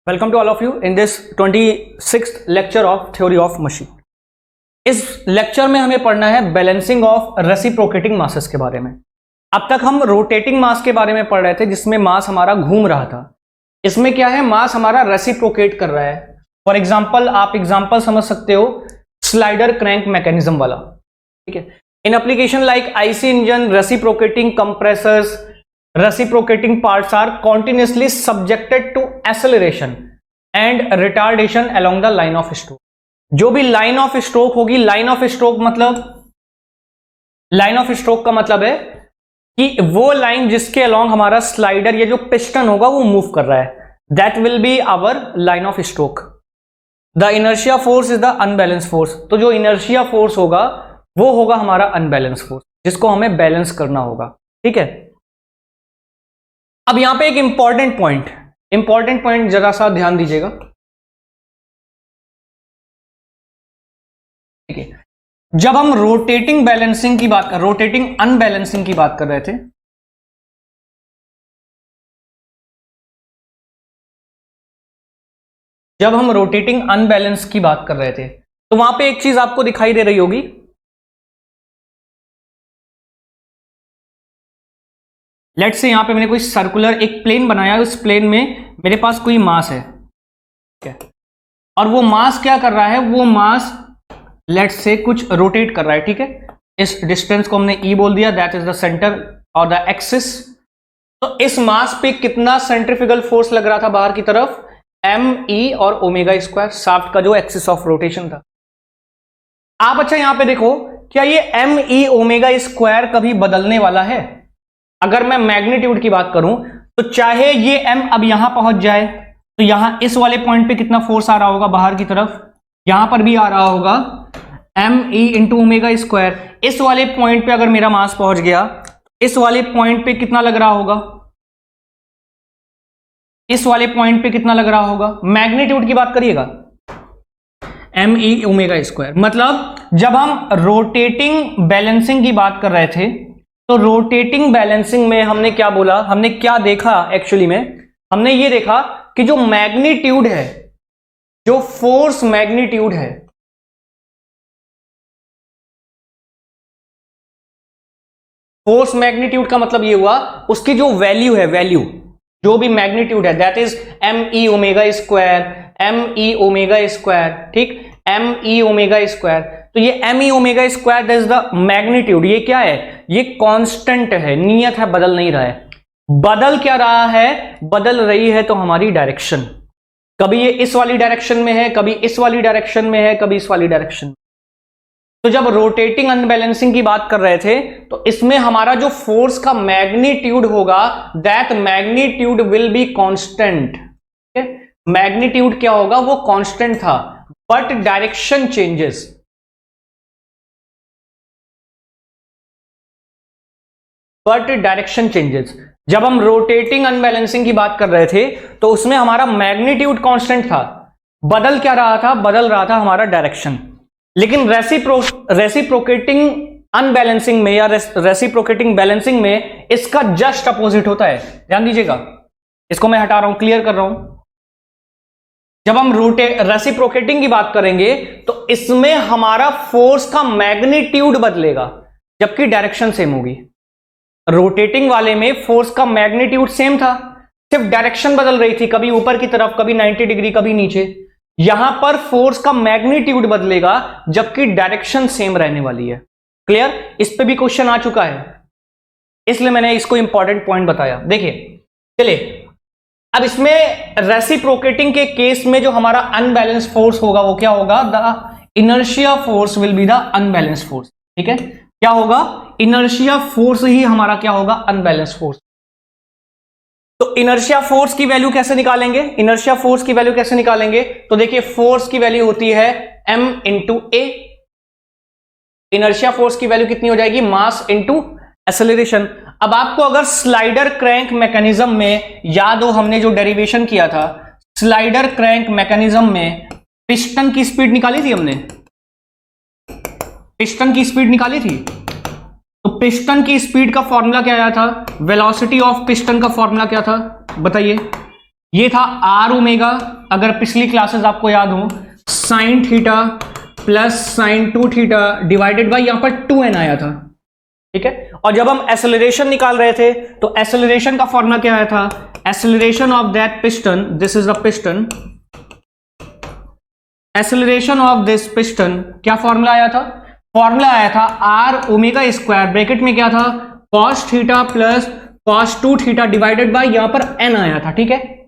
Welcome to all of you in this 26th lecture of theory of machine. इस lecture में हमें पढ़ना है बैलेंसिंग ऑफ रेसिप्रोकेटिंग मासेस के बारे में। अब तक हम रोटेटिंग मास के बारे में पढ़ रहे थे जिसमें मास हमारा घूम रहा था। इसमें क्या है, मास हमारा रेसिप्रोकेट कर रहा है। फॉर एग्जाम्पल आप एग्जाम्पल समझ सकते हो स्लाइडर क्रैंक मैकेनिज्म वाला, ठीक है। In application like IC engine, reciprocating compressors, reciprocating parts are continuously subjected to acceleration and retardation along the line of stroke। जो भी लाइन ऑफ स्ट्रोक होगी, लाइन ऑफ स्ट्रोक का मतलब है कि वो लाइन जिसके अलोंग हमारा स्लाइडर या जो पिस्टन होगा वो मूव कर रहा है, that will be our line of stroke. The inertia force is the unbalance force. तो जो इनर्शिया फोर्स होगा वो होगा हमारा अनबैलेंस फोर्स, जिसको हमें बैलेंस करना होगा, ठीक है। अब यहां पे एक इंपॉर्टेंट पॉइंट जरा सा ध्यान दीजिएगा, ठीक है। जब हम रोटेटिंग अनबैलेंसिंग की बात कर रहे थे, तो वहां पे एक चीज आपको दिखाई दे रही होगी, लेट्स से यहां पे मैंने कोई सर्कुलर एक प्लेन बनाया है, उस प्लेन में मेरे पास कोई मास है, ठीक है। और वो मास क्या कर रहा है, वो मास लेट्स से कुछ रोटेट कर रहा है, ठीक है। इस डिस्टेंस को हमने ई बोल दिया, दैट इज द सेंटर और द एक्सिस। तो इस मास पे कितना सेंट्रीफ्यूगल फोर्स लग रहा था बाहर की तरफ, एम ई और ओमेगा स्क्वायर, शाफ्ट का जो एक्सिस ऑफ रोटेशन था। आप अच्छा यहां पे देखो, क्या ये एम ई ओमेगा स्क्वायर कभी बदलने वाला है? अगर मैं मैग्नीट्यूड की बात करूं तो चाहे ये m अब यहां पहुंच जाए तो यहां इस वाले पॉइंट पे कितना फोर्स आ रहा होगा बाहर की तरफ, यहां पर भी आ रहा होगा M E into omega square. इस वाले पॉइंट पे अगर मेरा मास पहुंच गया, इस वाले पॉइंट पे कितना लग रहा होगा, इस वाले पॉइंट पे कितना लग रहा होगा, मैग्नीट्यूड की बात करिएगा, एम ई ओमेगा स्क्वायर। मतलब जब हम रोटेटिंग बैलेंसिंग की बात कर रहे थे तो रोटेटिंग बैलेंसिंग में हमने क्या बोला, हमने क्या देखा, एक्चुअली में हमने ये देखा कि जो मैग्नीट्यूड है, जो फोर्स मैग्नीट्यूड है, फोर्स मैग्नीट्यूड का मतलब ये हुआ उसकी जो वैल्यू है, जो भी मैग्नीट्यूड है, that is M E omega square, ठीक, एम ई ओमेगा स्क्वायर। तो ये M E omega square that is the magnitude. ये क्या है, ये कांस्टेंट है, नियत है, बदल नहीं रहा है। बदल क्या रहा है, बदल रही है तो हमारी डायरेक्शन। कभी ये इस वाली डायरेक्शन में है, कभी इस वाली डायरेक्शन में है, कभी इस वाली डायरेक्शन में। तो जब रोटेटिंग अनबैलेंसिंग की बात कर रहे थे तो इसमें हमारा जो फोर्स का मैग्नीट्यूड होगा, that magnitude will be constant. Magnitude क्या होगा, वो कांस्टेंट था, बट डायरेक्शन चेंजेस। जब हम रोटेटिंग अनबैलेंसिंग की बात कर रहे थे तो उसमें हमारा मैग्नीट्यूड कांस्टेंट था, बदल क्या रहा था, बदल रहा था हमारा डायरेक्शन। लेकिन रेसिप्रोकेटिंग अनबैलेंसिंग में या रेसिप्रोकेटिंग बैलेंसिंग में इसका जस्ट अपोजिट होता है। ध्यान दीजिएगा, इसको मैं हटा रहा हूं, क्लियर कर रहा हूं। जब हम रेसिप्रोकेटिंग की बात करेंगे तो इसमें हमारा फोर्स का मैग्नीट्यूड बदलेगा जबकि डायरेक्शन सेम होगी। रोटेटिंग वाले में फोर्स का मैग्नीट्यूड सेम था, सिर्फ डायरेक्शन बदल रही थी, कभी ऊपर की तरफ, कभी 90 डिग्री, कभी नीचे। यहां पर फोर्स का मैग्नीट्यूड बदलेगा जबकि डायरेक्शन सेम रहने वाली है। क्लियर? इस पे भी क्वेश्चन आ चुका है, इसलिए मैंने इसको इंपॉर्टेंट पॉइंट बताया। देखिए, चलिए अब इसमें रेसिप्रोकेटिंग के केस में जो हमारा अनबैलेंस फोर्स होगा वो क्या होगा, the inertia force will be the unbalance force, ठीक है। क्या होगा, इनर्शिया फोर्स ही हमारा क्या होगा, अनबैलेंस फोर्स। तो इनर्शिया फोर्स की वैल्यू कैसे निकालेंगे, तो देखिए फोर्स की वैल्यू होती है m इंटू ए। इनर्शिया फोर्स की वैल्यू कितनी हो जाएगी, मास इंटू एक्सेलरेशन। अब आपको अगर स्लाइडर क्रैंक मैकेनिज्म में याद हो, हमने जो डेरिवेशन किया था स्लाइडर क्रैंक मैकेनिज्म में, पिस्टन की स्पीड निकाली थी हमने, तो पिस्टन की स्पीड का फॉर्मूला क्या आया था, वेलोसिटी ऑफ पिस्टन का फॉर्मूला क्या था बताइए, ये था आर ओमेगा, अगर पिछली क्लासेस आपको याद हो, sine theta plus sign 2 theta divided by यहां पर 2n आया था, ठीक है। और जब हम एक्सेलरेशन निकाल रहे थे तो एक्सेलरेशन का फॉर्मूला क्या आया था, acceleration of that piston, this is the piston, acceleration of this piston, क्या फॉर्मूला आया था, फॉर्मूला आया था आर ओमेगा स्क्वायर, ब्रैकेट में क्या था, cos theta plus cos 2 theta divided by यहां पर n आया था, ठीक है।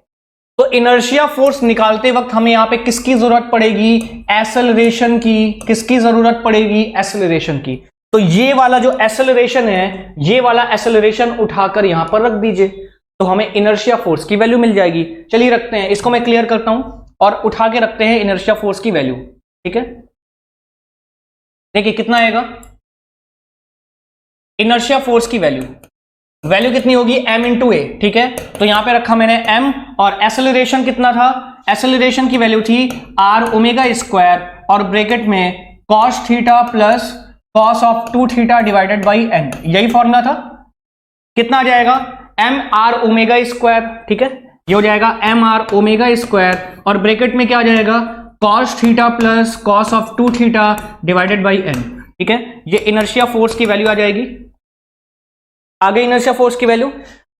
तो इनर्शिया फोर्स निकालते वक्त हमें यहां पे किसकी जरूरत पड़ेगी, एक्सेलरेशन की, किसकी जरूरत पड़ेगी, एक्सेलरेशन की। तो ये वाला जो एक्सेलरेशन है, ये वाला एक्सेलरेशन उठाकर यहां पर रख दीजिए, तो हमें इनर्शिया फोर्स की वैल्यू मिल जाएगी। चलिए रखते हैं, इसको मैं क्लियर करता हूं और उठा के रखते हैं इनर्शिया फोर्स की वैल्यू, ठीक है। देखिए कितना आएगा इनर्शिया फोर्स की वैल्यू, वैल्यू कितनी होगी, m इंटू ए, ठीक है। तो यहां पे रखा मैंने m, और एक्सेलरेशन कितना था, एक्सेलरेशन की वैल्यू थी आर ओमेगा स्क्वायर और ब्रैकेट में cos theta plus cos of 2 theta divided by n, यही फॉर्मूला था। कितना आ जाएगा, m आर ओमेगा स्क्वायर, ठीक है, ये हो जाएगा m आर ओमेगा स्क्वायर और ब्रैकेट में क्या आ जाएगा, cos theta plus cos of 2 theta divided by n, ठीक है। ये इनर्शिया फोर्स की वैल्यू आ जाएगी। आगे इनर्शिया फोर्स की वैल्यू,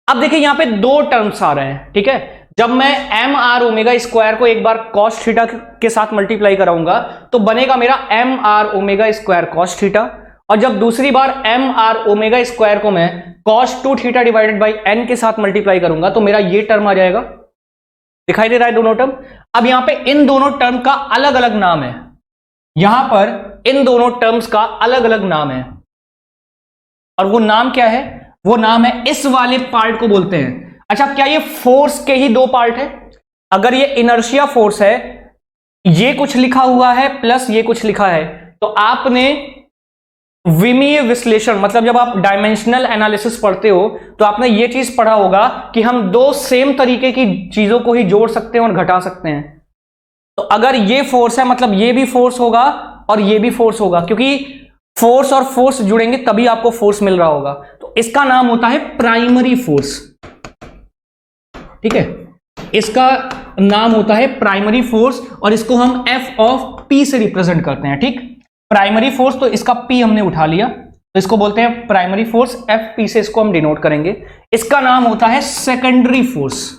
अब देखिए यहां पे दो टर्म्स आ रहे हैं, ठीक है। जब मैं एम आर ओमेगा स्क्वायर को एक बार कॉस थीटा के साथ मल्टीप्लाई कराऊंगा तो बनेगा मेरा M are omega square cos theta, और जब दूसरी बार एम आर ओमेगा स्क्वायर को मैं cos 2 theta divided by N के साथ मल्टीप्लाई करूंगा तो मेरा ये टर्म आ जाएगा। दिखाई दे रहा है दोनों टर्म। अब यहां पे इन दोनों टर्म का अलग अलग नाम है, यहां पर इन दोनों टर्म्स का अलग अलग नाम है, और वो नाम क्या है, वो नाम है, इस वाले पार्ट को बोलते हैं। अच्छा, क्या ये फोर्स के ही दो पार्ट है, अगर ये इनर्शिया फोर्स है, ये कुछ लिखा हुआ है प्लस ये कुछ लिखा है, तो आपने विमीय विश्लेषण, मतलब जब आप डायमेंशनल एनालिसिस पढ़ते हो तो आपने ये चीज पढ़ा होगा कि हम दो सेम तरीके की चीजों को ही जोड़ सकते हैं और घटा सकते हैं। तो अगर ये फोर्स है मतलब ये भी फोर्स होगा और ये भी फोर्स होगा, क्योंकि फोर्स और फोर्स जुड़ेंगे तभी आपको फोर्स मिल रहा होगा। तो इसका नाम होता है प्राइमरी फोर्स, ठीक है, इसका नाम होता है प्राइमरी फोर्स, और इसको हम एफ ऑफ पी से रिप्रेजेंट करते हैं, ठीक। प्राइमरी फोर्स, तो इसका पी हमने उठा लिया, तो इसको बोलते हैं प्राइमरी फोर्स, एफ पी से इसको हम डिनोट करेंगे। इसका नाम होता है सेकेंडरी फोर्स,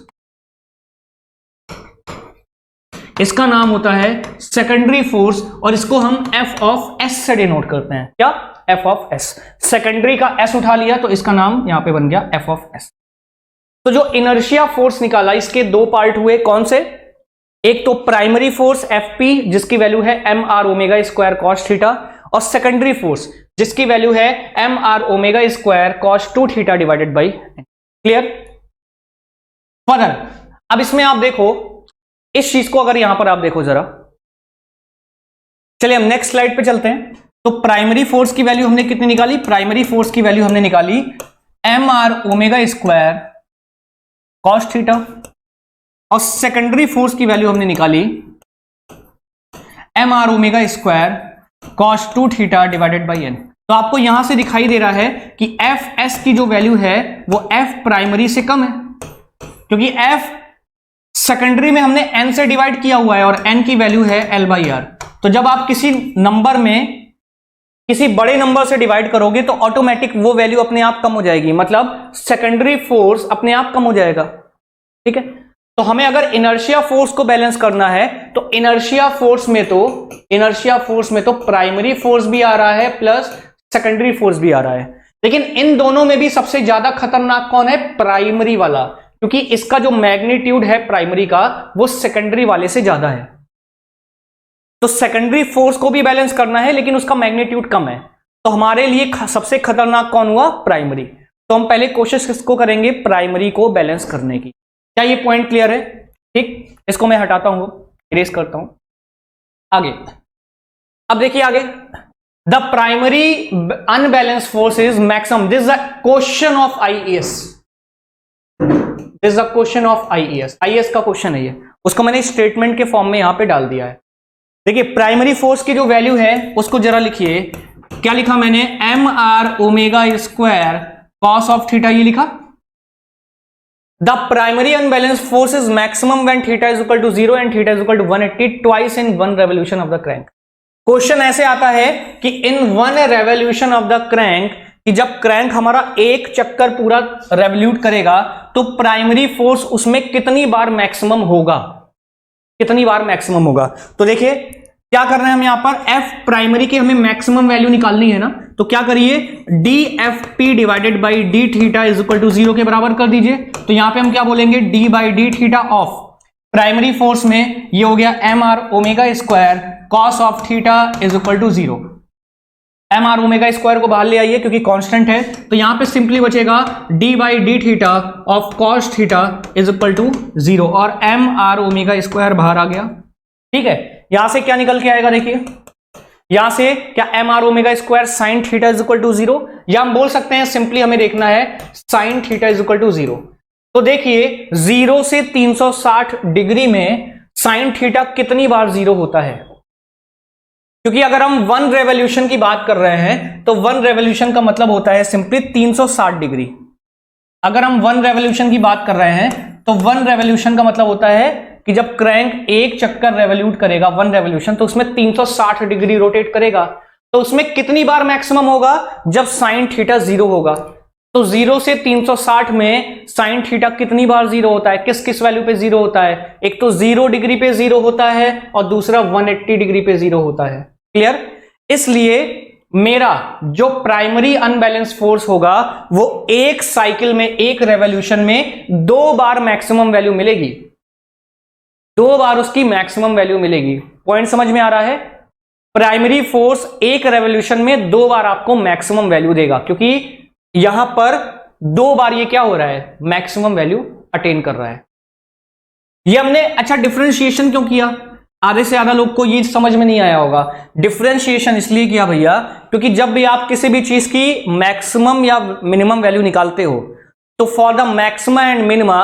इसका नाम होता है सेकेंडरी फोर्स, और इसको हम एफ ऑफ एस से डिनोट करते हैं। क्या, एफ ऑफ एस। सेकेंडरी का एस उठा लिया तो इसका नाम यहां पे बन गया एफ ऑफ एस। तो जो इनर्शिया फोर्स निकाला इसके दो पार्ट हुए, कौन से, एक तो प्राइमरी फोर्स एफ पी जिसकी वैल्यू है M are omega square cos theta, और सेकेंडरी फोर्स जिसकी वैल्यू है M are omega square cos 2 theta divided by. Clear. Further अब इसमें आप देखो इस चीज को, अगर यहां पर आप देखो जरा, चलिए हम नेक्स्ट स्लाइड पे चलते हैं। तो प्राइमरी फोर्स की वैल्यू हमने कितनी निकाली, प्राइमरी फोर्स की वैल्यू हमने निकाली M are omega square cos theta, और सेकेंडरी फोर्स की वैल्यू हमने निकाली M are omega square cos 2 theta divided by N. तो आपको यहां से दिखाई दे रहा है कि एफ एस की जो वैल्यू है वो एफ प्राइमरी से कम है, क्योंकि एफ सेकेंडरी में हमने n से डिवाइड किया हुआ है और n की वैल्यू है l बाई आर। तो जब आप किसी नंबर में किसी बड़े नंबर से डिवाइड करोगे तो ऑटोमेटिक वो वैल्यू अपने आप कम हो जाएगी, मतलब सेकेंडरी फोर्स अपने आप कम हो जाएगा, ठीक है। तो हमें अगर इनर्शिया फोर्स को बैलेंस करना है तो इनर्शिया फोर्स में तो प्राइमरी फोर्स भी आ रहा है प्लस सेकेंडरी फोर्स भी आ रहा है, लेकिन इन दोनों में भी सबसे ज्यादा खतरनाक कौन है, प्राइमरी वाला, क्योंकि इसका जो मैग्नीट्यूड है प्राइमरी का वो सेकेंडरी वाले से ज्यादा है। तो सेकेंडरी फोर्स को भी बैलेंस करना है लेकिन उसका मैग्नीट्यूड कम है, तो हमारे लिए सबसे खतरनाक कौन हुआ, प्राइमरी। तो हम पहले कोशिश किसको करेंगे, प्राइमरी को बैलेंस करने की। क्या ये पॉइंट क्लियर है, ठीक। इसको मैं हटाता हूं, इरेज करता हूं। आगे अब देखिए आगे, the primary unbalance force is maximum, this is the question of IAS, this is the question of IAS, IAS का क्वेश्चन है ये, उसको मैंने स्टेटमेंट के फॉर्म में यहां पे डाल दिया है। देखिए प्राइमरी फोर्स की जो वैल्यू है उसको जरा लिखिए, क्या लिखा मैंने, M are omega square cos of theta, ये लिखा, the primary unbalance force is maximum when theta is equal to 0 and theta is equal to 180 twice in one revolution of the crank. Question ऐसे आता है कि in one revolution of the crank, कि जब crank हमारा एक चक्कर पूरा रेवोल्यूट करेगा तो प्राइमरी फोर्स उसमें कितनी बार मैक्सिमम होगा, कितनी बार मैक्सिमम होगा। तो देखिए क्या करना है हम यहां पर, एफ प्राइमरी की हमें मैक्सिमम वैल्यू निकालनी है ना, तो क्या करिए D F P divided by D theta is equal to 0 के बराबर कर दीजिए। तो यहां पे हम क्या बोलेंगे, D by D theta of primary force में ये हो गया M are omega square cos of theta is equal to 0। एम आर ओमेगा स्क्वायर को बाहर ले आइए क्योंकि कांस्टेंट है, तो यहां पे सिंपली बचेगा D by D theta of cos theta is equal to 0 और एम आर ओमेगा स्क्वायर बाहर आ गया। ठीक है, यहां से क्या निकल के आएगा, देखिए यहां से क्या M are omega square sine theta is equal to 0, या हम बोल सकते हैं सिंपली हमें देखना है sine theta is equal to 0। तो देखिए 0 से 360 डिग्री में साइन थीटा कितनी बार 0 होता है, क्योंकि अगर हम वन रेवोल्यूशन की बात कर रहे हैं तो वन रेवोल्यूशन का मतलब होता है सिंपली 360 डिग्री। अगर हम वन रेवोल्यूशन की बात कर रहे हैं तो वन रेवोल्यूशन का मतलब होता है कि जब क्रैंक एक चक्कर रेवोल्यूट करेगा वन रेवोल्यूशन, तो उसमें 360 डिग्री रोटेट करेगा, तो उसमें कितनी बार मैक्सिमम होगा, जब साइन थीटा 0 होगा। तो 0 से 360 में साइन थीटा कितनी बार 0 होता है, किस किस वैल्यू पे 0 होता है, एक तो 0 डिग्री पे 0 होता है और दूसरा 180 डिग्री पे 0 होता है। क्लियर? इसलिए मेरा जो प्राइमरी अनबैलेंस फोर्स होगा वो एक साइकिल में, एक रेवोल्यूशन में 2 बार मैक्सिमम वैल्यू मिलेगी, 2 बार उसकी मैक्सिमम वैल्यू मिलेगी। पॉइंट समझ में आ रहा है? प्राइमरी फोर्स एक रेवोल्यूशन में 2 बार आपको मैक्सिमम वैल्यू देगा, क्योंकि यहां पर 2 बार ये क्या हो रहा है, मैक्सिमम वैल्यू अटेन कर रहा है। ये हमने अच्छा डिफरेंशिएशन क्यों किया, आधे से ज्यादा लोग को ये समझ में नहीं आया होगा। डिफरेंशिएशन इसलिए किया भैया क्योंकि जब भी आप किसी भी चीज की मैक्सिमम या मिनिमम वैल्यू निकालते हो तो for the maxima and minima,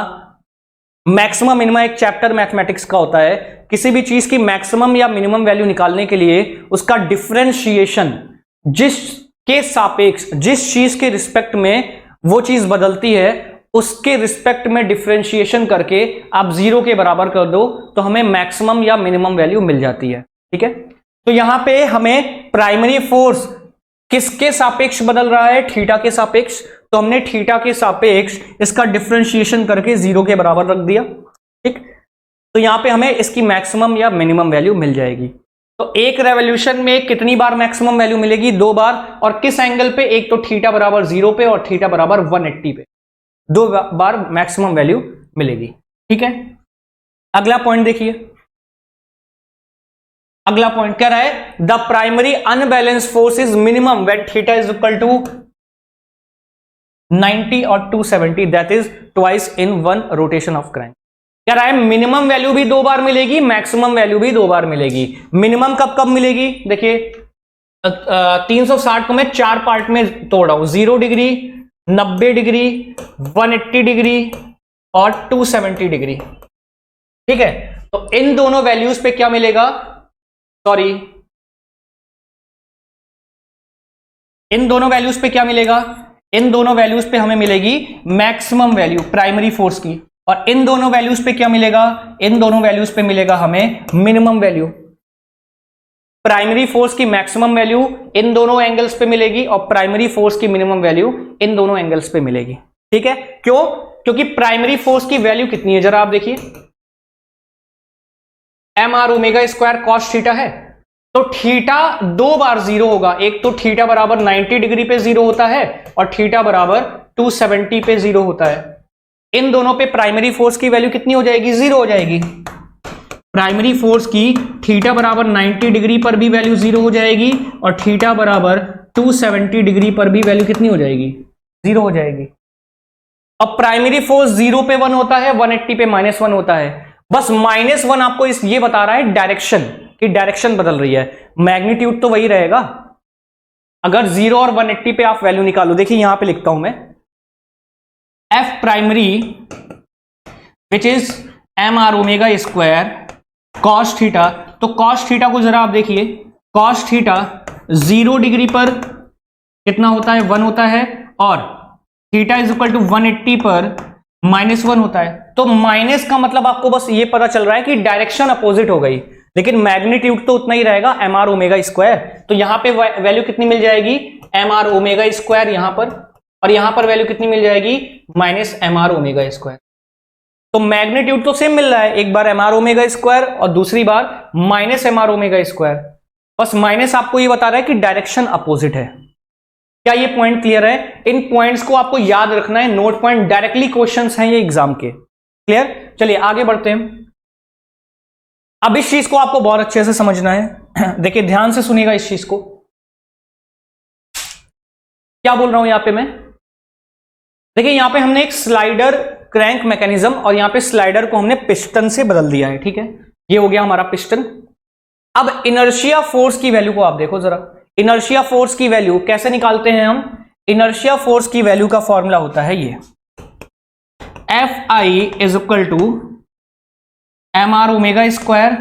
maximum minima एक चैप्टर मैथमेटिक्स का होता है, किसी भी चीज की मैक्सिमम या मिनिमम वैल्यू निकालने के लिए उसका डिफरेंशिएशन जिसके सापेक्ष, जिस चीज के रिस्पेक्ट में वो चीज बदलती है उसके रिस्पेक्ट में डिफरेंशिएशन करके आप 0 के बराबर कर दो तो हमें मैक्सिमम या मिनिमम वैल्यू मिल जाती है। ठीक है, तो यहां पे हमें प्राइमरी फोर्स किसके सापेक्ष बदल रहा है, थीटा के सापेक्ष, तो हमने थीटा के सापेक्ष इसका डिफरेंशिएशन करके 0 के बराबर रख दिया। ठीक, तो यहां पे हमें इसकी मैक्सिमम या मिनिमम वैल्यू मिल जाएगी। तो एक रेवोल्यूशन में कितनी बार मैक्सिमम वैल्यू मिलेगी, 2 बार, और किस एंगल पे, एक तो थीटा बराबर 0 पे और थीटा बराबर 180 पे 2 बार मैक्सिमम वैल्यू मिलेगी। ठीक है, अगला पॉइंट देखिए, अगला पॉइंट कह रहा है the primary unbalance force is minimum when theta is equal to 90 और 270 that is twice in one rotation of crank. कह रहा है मिनिमम वैल्यू भी 2 बार मिलेगी, मैक्सिमम वैल्यू भी 2 बार मिलेगी। मिनिमम कब कब मिलेगी, देखिए 360 को मैं 4 पार्ट में तोड़ रहा हूं, 0 डिग्री, 90 डिग्री, 180 डिग्री और 270 डिग्री। ठीक है, तो इन दोनों वैल्यूज पे क्या मिलेगा, सॉरी इन दोनों वैल्यूज पे क्या मिलेगा, इन दोनों वैल्यूज पे हमें मिलेगी मैक्सिमम वैल्यू प्राइमरी फोर्स की, और इन दोनों वैल्यूज पे क्या मिलेगा, इन दोनों वैल्यूज पे मिलेगा हमें मिनिमम वैल्यू। प्राइमरी फोर्स की मैक्सिमम वैल्यू इन दोनों एंगल्स पे मिलेगी और प्राइमरी फोर्स की मिनिमम वैल्यू इन दोनों एंगल्स पे मिलेगी। ठीक है, क्यों, क्योंकि प्राइमरी फोर्स की वैल्यू कितनी है जरा आप देखिए, M are omega square cos theta है, तो थीटा 2 बार 0 होगा, एक तो थीटा बराबर 90 डिग्री पे 0 होता है और थीटा बराबर 270 पे 0 होता है। इन दोनों पे प्राइमरी फोर्स की वैल्यू कितनी हो जाएगी, 0 हो जाएगी। प्राइमरी फोर्स की थीटा बराबर 90 डिग्री पर भी वैल्यू 0 हो जाएगी और थीटा बराबर 270 डिग्री पर भी वैल्यू कितनी हो जाएगी, 0 हो जाएगी। अब प्राइमरी फोर्स 0 पे 1 होता है, 180 पे -1 होता है, बस -1 आपको ये बता रहा है डायरेक्शन, कि डायरेक्शन बदल रही है, मैग्नीट्यूड तो वही रहेगा। अगर 0 और 180 पे आप वैल्यू निकालो, देखिए यहां पे लिखता हूं मैं F primary which is M are omega square cos theta, तो कॉस थीटा को जरा आप देखिए, कॉस थीटा 0 डिग्री पर कितना होता है, 1 होता है, और थीटा इज इक्वल टू 180 पर -1 होता है। तो माइनस का मतलब आपको बस ये पता चल रहा है कि डायरेक्शन अपोजिट हो गई, लेकिन मैग्नीट्यूड तो उतना ही रहेगा, mr ओमेगा स्क्वायर। तो यहां पे वैल्यू कितनी मिल जाएगी, mr ओमेगा स्क्वायर यहां पर, और यहां पर वैल्यू कितनी मिल जाएगी, -mr ओमेगा स्क्वायर। तो मैग्नीट्यूड तो सेम मिल रहा है, एक बार mr ओमेगा स्क्वायर और दूसरी बार -mr ओमेगा स्क्वायर। बस माइनस आपको ये बता रहा है कि डायरेक्शन अपोजिट है। क्या ये पॉइंट क्लियर है? इन पॉइंट्स को आपको याद रखना है, नोट पॉइंट, डायरेक्टली क्वेश्चंस हैं ये एग्जाम के। क्लियर? चलिए आगे बढ़ते हैं। अब इस चीज को आपको बहुत अच्छे से समझना है। देखिए ध्यान से सुनिएगा इस चीज को, क्या बोल रहा हूं यहां पे मैं। देखिए यहां पे हमने एक स्लाइडर क्रैंक मैकेनिज्म और यहां पे स्लाइडर को हमने पिस्टन से बदल दिया है, ठीक है, ये हो गया हमारा पिस्टन। अब इनर्शिया फोर्स की वैल्यू को आप देखो जरा, इनर्शिया फोर्स की वैल्यू कैसे निकालते हैं हम। इनर्शिया फोर्स की वैल्यू का फॉर्मूला होता है ये, Fi is equal to mr omega square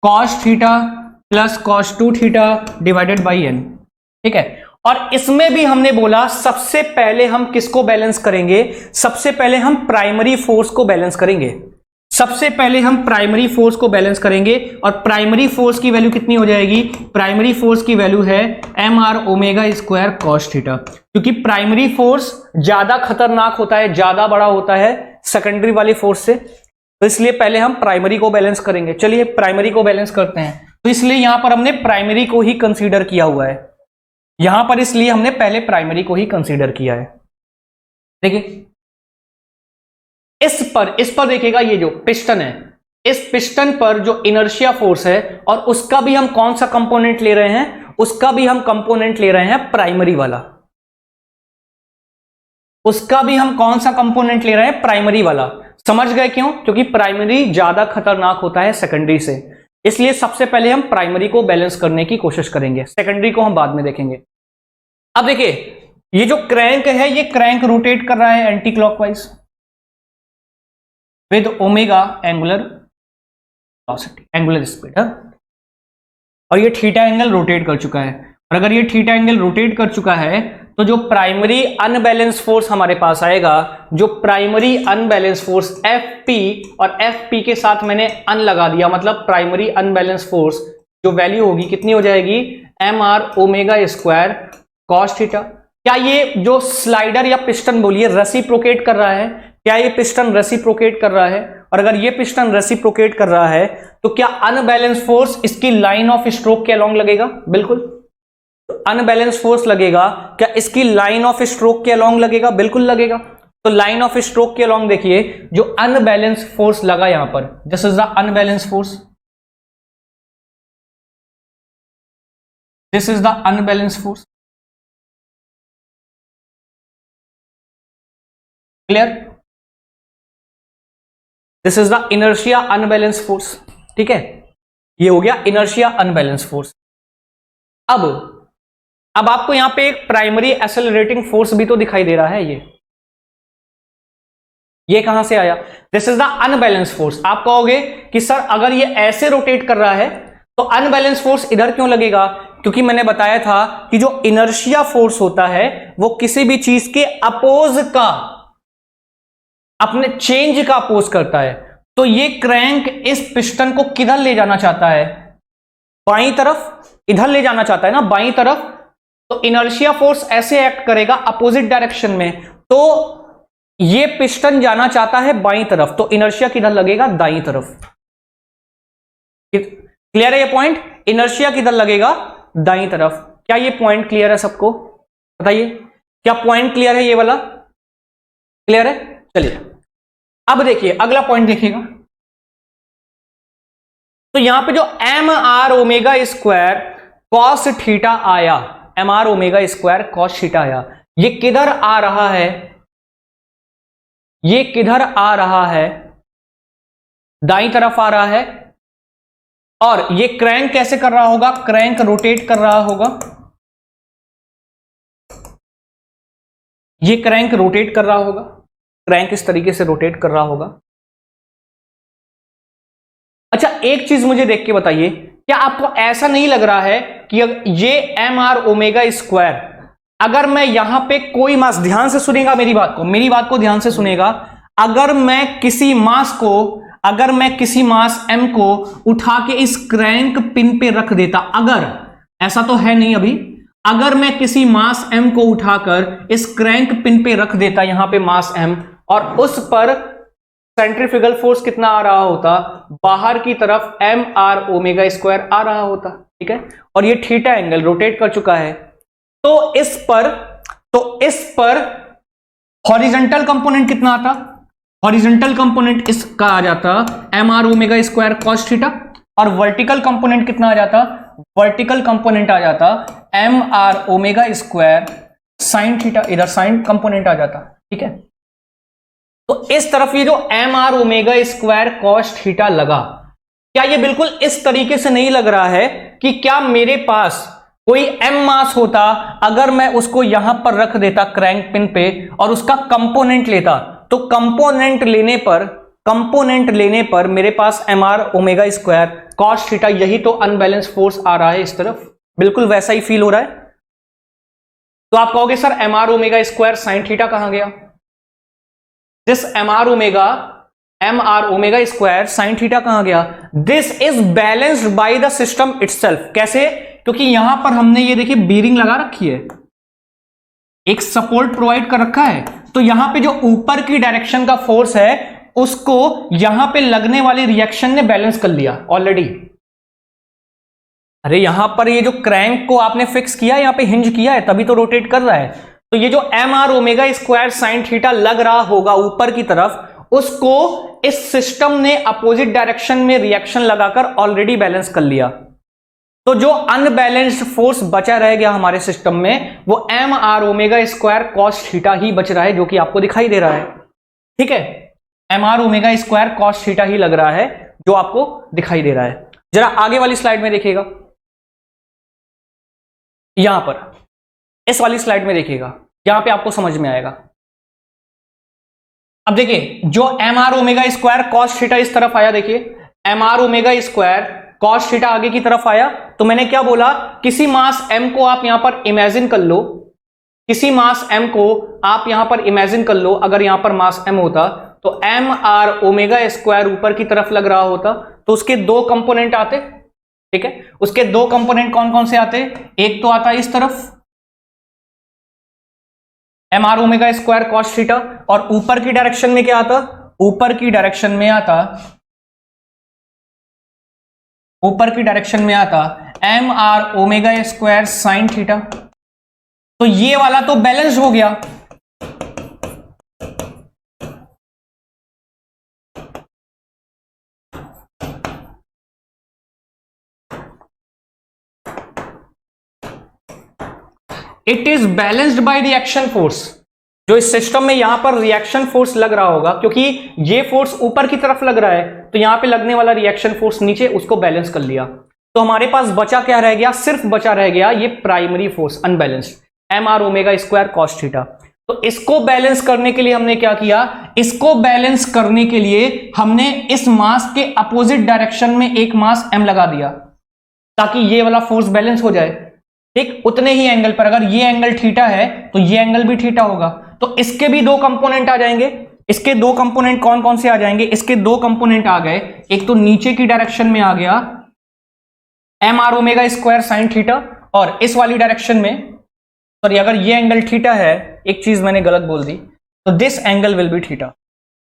cos theta plus cos 2 theta divided by n, ठीक है। और इसमें भी हमने बोला सबसे पहले हम किसको बैलेंस करेंगे, सबसे पहले हम प्राइमरी फोर्स को बैलेंस करेंगे, सबसे पहले हम प्राइमरी फोर्स को बैलेंस करेंगे। और प्राइमरी फोर्स की वैल्यू कितनी हो जाएगी, प्राइमरी फोर्स की वैल्यू है mr omega square cos theta, क्योंकि प्राइमरी फोर्स ज्यादा खतरनाक होता है, ज्यादा बड़ा होता है सेकेंडरी वाली फोर्स से, तो इसलिए पहले हम प्राइमरी को बैलेंस करेंगे। चलिए प्राइमरी को बैलेंस करते हैं, तो इसलिए यहां पर हमने प्राइमरी को ही कंसीडर किया हुआ है, यहां पर इसलिए हमने पहले प्राइमरी को ही कंसीडर किया है। देखिए इस पर देखिएगा, ये जो पिस्टन है, इस पिस्टन पर जो इनर्शिया फोर्स है और उसका भी हम कौन सा कंपोनेंट ले रहे हैं, उसका भी हम कंपोनेंट ले रहे हैं प्राइमरी वाला, उसका भी हम कौन सा कंपोनेंट ले रहे हैं, प्राइमरी वाला। समझ गए क्यों? क्योंकि प्राइमरी ज्यादा खतरनाक होता है सेकेंडरी से, इसलिए सबसे पहले हम प्राइमरी को बैलेंस करने की कोशिश करेंगे, सेकेंडरी को हम बाद में देखेंगे। अब देखिए ये जो क्रैंक है, ये क्रैंक रोटेट कर रहा है anti clockwise with omega angular velocity, angular speed, और ये थीटा एंगल रोटेट कर चुका है। और अगर ये थीटा एंगल रोटेट कर चुका है तो जो प्राइमरी अनबैलेंस फोर्स हमारे पास आएगा, जो प्राइमरी अनबैलेंस फोर्स Fp, और Fp के साथ मैंने अन लगा दिया, मतलब प्राइमरी अनबैलेंस फोर्स जो वैल्यू होगी कितनी हो जाएगी, mr omega square cos theta. क्या ये जो स्लाइडर या पिस्टन बोलिए रेसिप्रोकेट कर रहा है, क्या ये पिस्टन रेसिप्रोकेट कर रहा है? और अगर ये पिस्टन रेसिप्रोकेट कर रहा है तो क्या अनबैलेंस फोर्स इसकी लाइन ऑफ स्ट्रोक के अलोंग लगेगा? बिल्कुल, अनबैलेंस फोर्स लगेगा, क्या इसकी लाइन ऑफ स्ट्रोक के अलोंग लगेगा? बिल्कुल लगेगा। तो लाइन ऑफ स्ट्रोक के अलोंग देखिए जो अनबैलेंस फोर्स लगा यहां पर, this is the unbalance force, this is the unbalance force. Clear? This is the inertia unbalance force, ठीक है, ये हो गया इनर्शिया अनबैलेंस फोर्स। अब आपको यहां पे एक प्राइमरी एक्सेलरेटिंग फोर्स भी तो दिखाई दे रहा है, ये कहां से आया? This is the unbalance force. आप कहोगे कि सर अगर ये ऐसे रोटेट कर रहा है तो अनबैलेंस फोर्स इधर क्यों लगेगा? क्योंकि मैंने बताया था कि जो इनर्शिया फोर्स होता है वो किसी भी चीज के अपोज का, अपने चेंज का अपोज करता है। तो ये क्रैंक इस पिस्टन को किधर ले जाना चाहता है? बाईं तरफ, इधर ले जाना चाहता है ना, बाईं तरफ। तो इनर्शिया फोर्स ऐसे एक्ट करेगा अपोजिट डायरेक्शन में, तो ये पिस्टन जाना चाहता है बाईं तरफ, तो इनर्शिया किधर लगेगा? दाईं तरफ। क्लियर है ये पॉइंट? इनर्शिया किधर लगेगा? दाईं तरफ। क्या ये पॉइंट क्लियर है सबको? बताइए, क्या पॉइंट क्लियर है? ये वाला क्लियर है? चलिए अब देखिए अगला पॉइंट देखिएगा। तो यहां पे जो mr omega square cos theta आया, mr omega square cos theta आया, ये किधर आ रहा है? ये किधर आ रहा है? दाईं तरफ आ रहा है। और ये क्रैंक कैसे कर रहा होगा? क्रैंक रोटेट कर रहा होगा, ये क्रैंक रोटेट कर रहा होगा, क्रैंक इस तरीके से रोटेट कर रहा होगा। अच्छा एक चीज मुझे देख के बताइए, क्या आपको ऐसा नहीं लग रहा है कि ये mr ओमेगा स्क्वायर, अगर मैं यहां पे कोई मास, ध्यान से सुनेगा मेरी बात को ध्यान से सुनेगा, अगर मैं किसी मास m को उठा के इस क्रैंक पिन पे रख देता, अगर, ऐसा तो है नहीं अभी, अगर मैं किसी मास m को उठाकर इस क्रैंक पिन पे रख देता, यहां पे मास m, और उस पर सेंट्रीफ्यूगल फोर्स कितना आ रहा होता, बाहर की तरफ mr⍵² आ रहा होता, ठीक है, और ये थीटा एंगल रोटेट कर चुका है, तो इस पर हॉरिजॉन्टल कंपोनेंट कितना आता, हॉरिजॉन्टल कंपोनेंट इसका आ जाता mr⍵² cos थीटा, और वर्टिकल कंपोनेंट कितना आ जाता, वर्टिकल कंपोनेंट आ जाता mr⍵² sin थीटा, इधर साइन कंपोनेंट आ जाता, ठीक है। तो इस तरफ ये जो mr⍵² cos थीटा लगा, क्या ये बिल्कुल इस तरीके से नहीं लग रहा है कि क्या मेरे पास कोई m मास होता, अगर मैं उसको यहां पर रख देता क्रैंक पिन पे और उसका कंपोनेंट लेता, तो कंपोनेंट लेने पर मेरे पास mr⍵² cos थीटा, यही तो अनबैलेंस फोर्स आ रहा है इस तरफ, बिल्कुल वैसा ही फील हो रहा है। तो आप कहोगे सर mr⍵² sin थीटा कहां गया, दिस mr⍵² sin थीटा कहां गया, this is balanced by the system itself. कैसे, क्योंकि यहां पर हमने ये देखिए बीरिंग लगा रखी है, एक सपोर्ट प्रोवाइड कर रखा है, तो यहां पे जो ऊपर की डायरेक्शन का फोर्स है उसको यहां पे लगने वाले रिएक्शन ने बैलेंस कर लिया ऑलरेडी। अरे यहां पर ये जो क्रैंक को आपने फिक्स किया, यहां पे हिंज किया है, तभी तो रोटेट कर रहा है, तो ये जो mr⍵² sin थीटा लग रहा होगा ऊपर की तरफ, उसको इस सिस्टम ने अपोजिट डायरेक्शन में रिएक्शन लगाकर ऑलरेडी बैलेंस कर लिया। तो जो अनबैलेंस्ड फोर्स बचा रह गया हमारे सिस्टम में, वो mr⍵² cos थीटा ही बच रहा है, जो कि आपको दिखाई दे रहा है, ठीक है, mr⍵² cos थीटा ही लग रहा है जो आपको दिखाई दे रहा है। जरा आगे वाली स्लाइड में देखिएगा, यहां पर इस वाली स्लाइड में देखिएगा, यहां पे आपको समझ में आएगा। अब देखिए जो mr⍵² cos थीटा इस तरफ आया, देखिए mr⍵² cos थीटा आगे की तरफ आया, तो मैंने क्या बोला, किसी मास m को आप यहां पर इमेजिन कर लो, किसी मास m को आप यहां पर इमेजिन कर लो, अगर यहां पर मास m होता तो mr⍵² ऊपर की तरफ लग रहा होता, तो उसके दो कंपोनेंट आते, ठीक है, उसके दो कंपोनेंट कौन कौन से आते, एक तो आता इस तरफ mr⍵² cos थीटा, और ऊपर की डायरेक्शन में क्या आता, ऊपर की डायरेक्शन में आता mr⍵² sin थीटा। तो ये वाला तो बैलेंस हो गया, it is balanced by reaction force. जो इस सिस्टम में यहां पर रिएक्शन फोर्स लग रहा होगा, क्योंकि ये फोर्स ऊपर की तरफ लग रहा है, तो यहां पे लगने वाला रिएक्शन फोर्स नीचे, उसको बैलेंस कर लिया। तो हमारे पास बचा क्या रह गया, सिर्फ बचा रह गया ये primary force unbalanced mr⍵² cos theta. तो इसको बैलेंस करने के लिए हमने क्या किया, इसको बैलेंस करने के लिए हमने इस मास के अपोजिट डायरेक्शन में एक मास m लगा दिया, ताकि ये वाला फोर्स बैलेंस हो जाए, ठीक। उतने ही एंगल पर, अगर ये एंगल थीटा है तो ये एंगल भी थीटा होगा, तो इसके भी दो कंपोनेंट आ जाएंगे। इसके दो कंपोनेंट कौन कौन से आ जाएंगे, इसके दो कंपोनेंट आ गए, एक तो नीचे की डायरेक्शन में आ गया mr⍵² sin थीटा, और इस वाली डायरेक्शन में, सॉरी अगर ये एंगल थीटा है, एक चीज मैंने गलत बोल दी, तो this angle will be theta.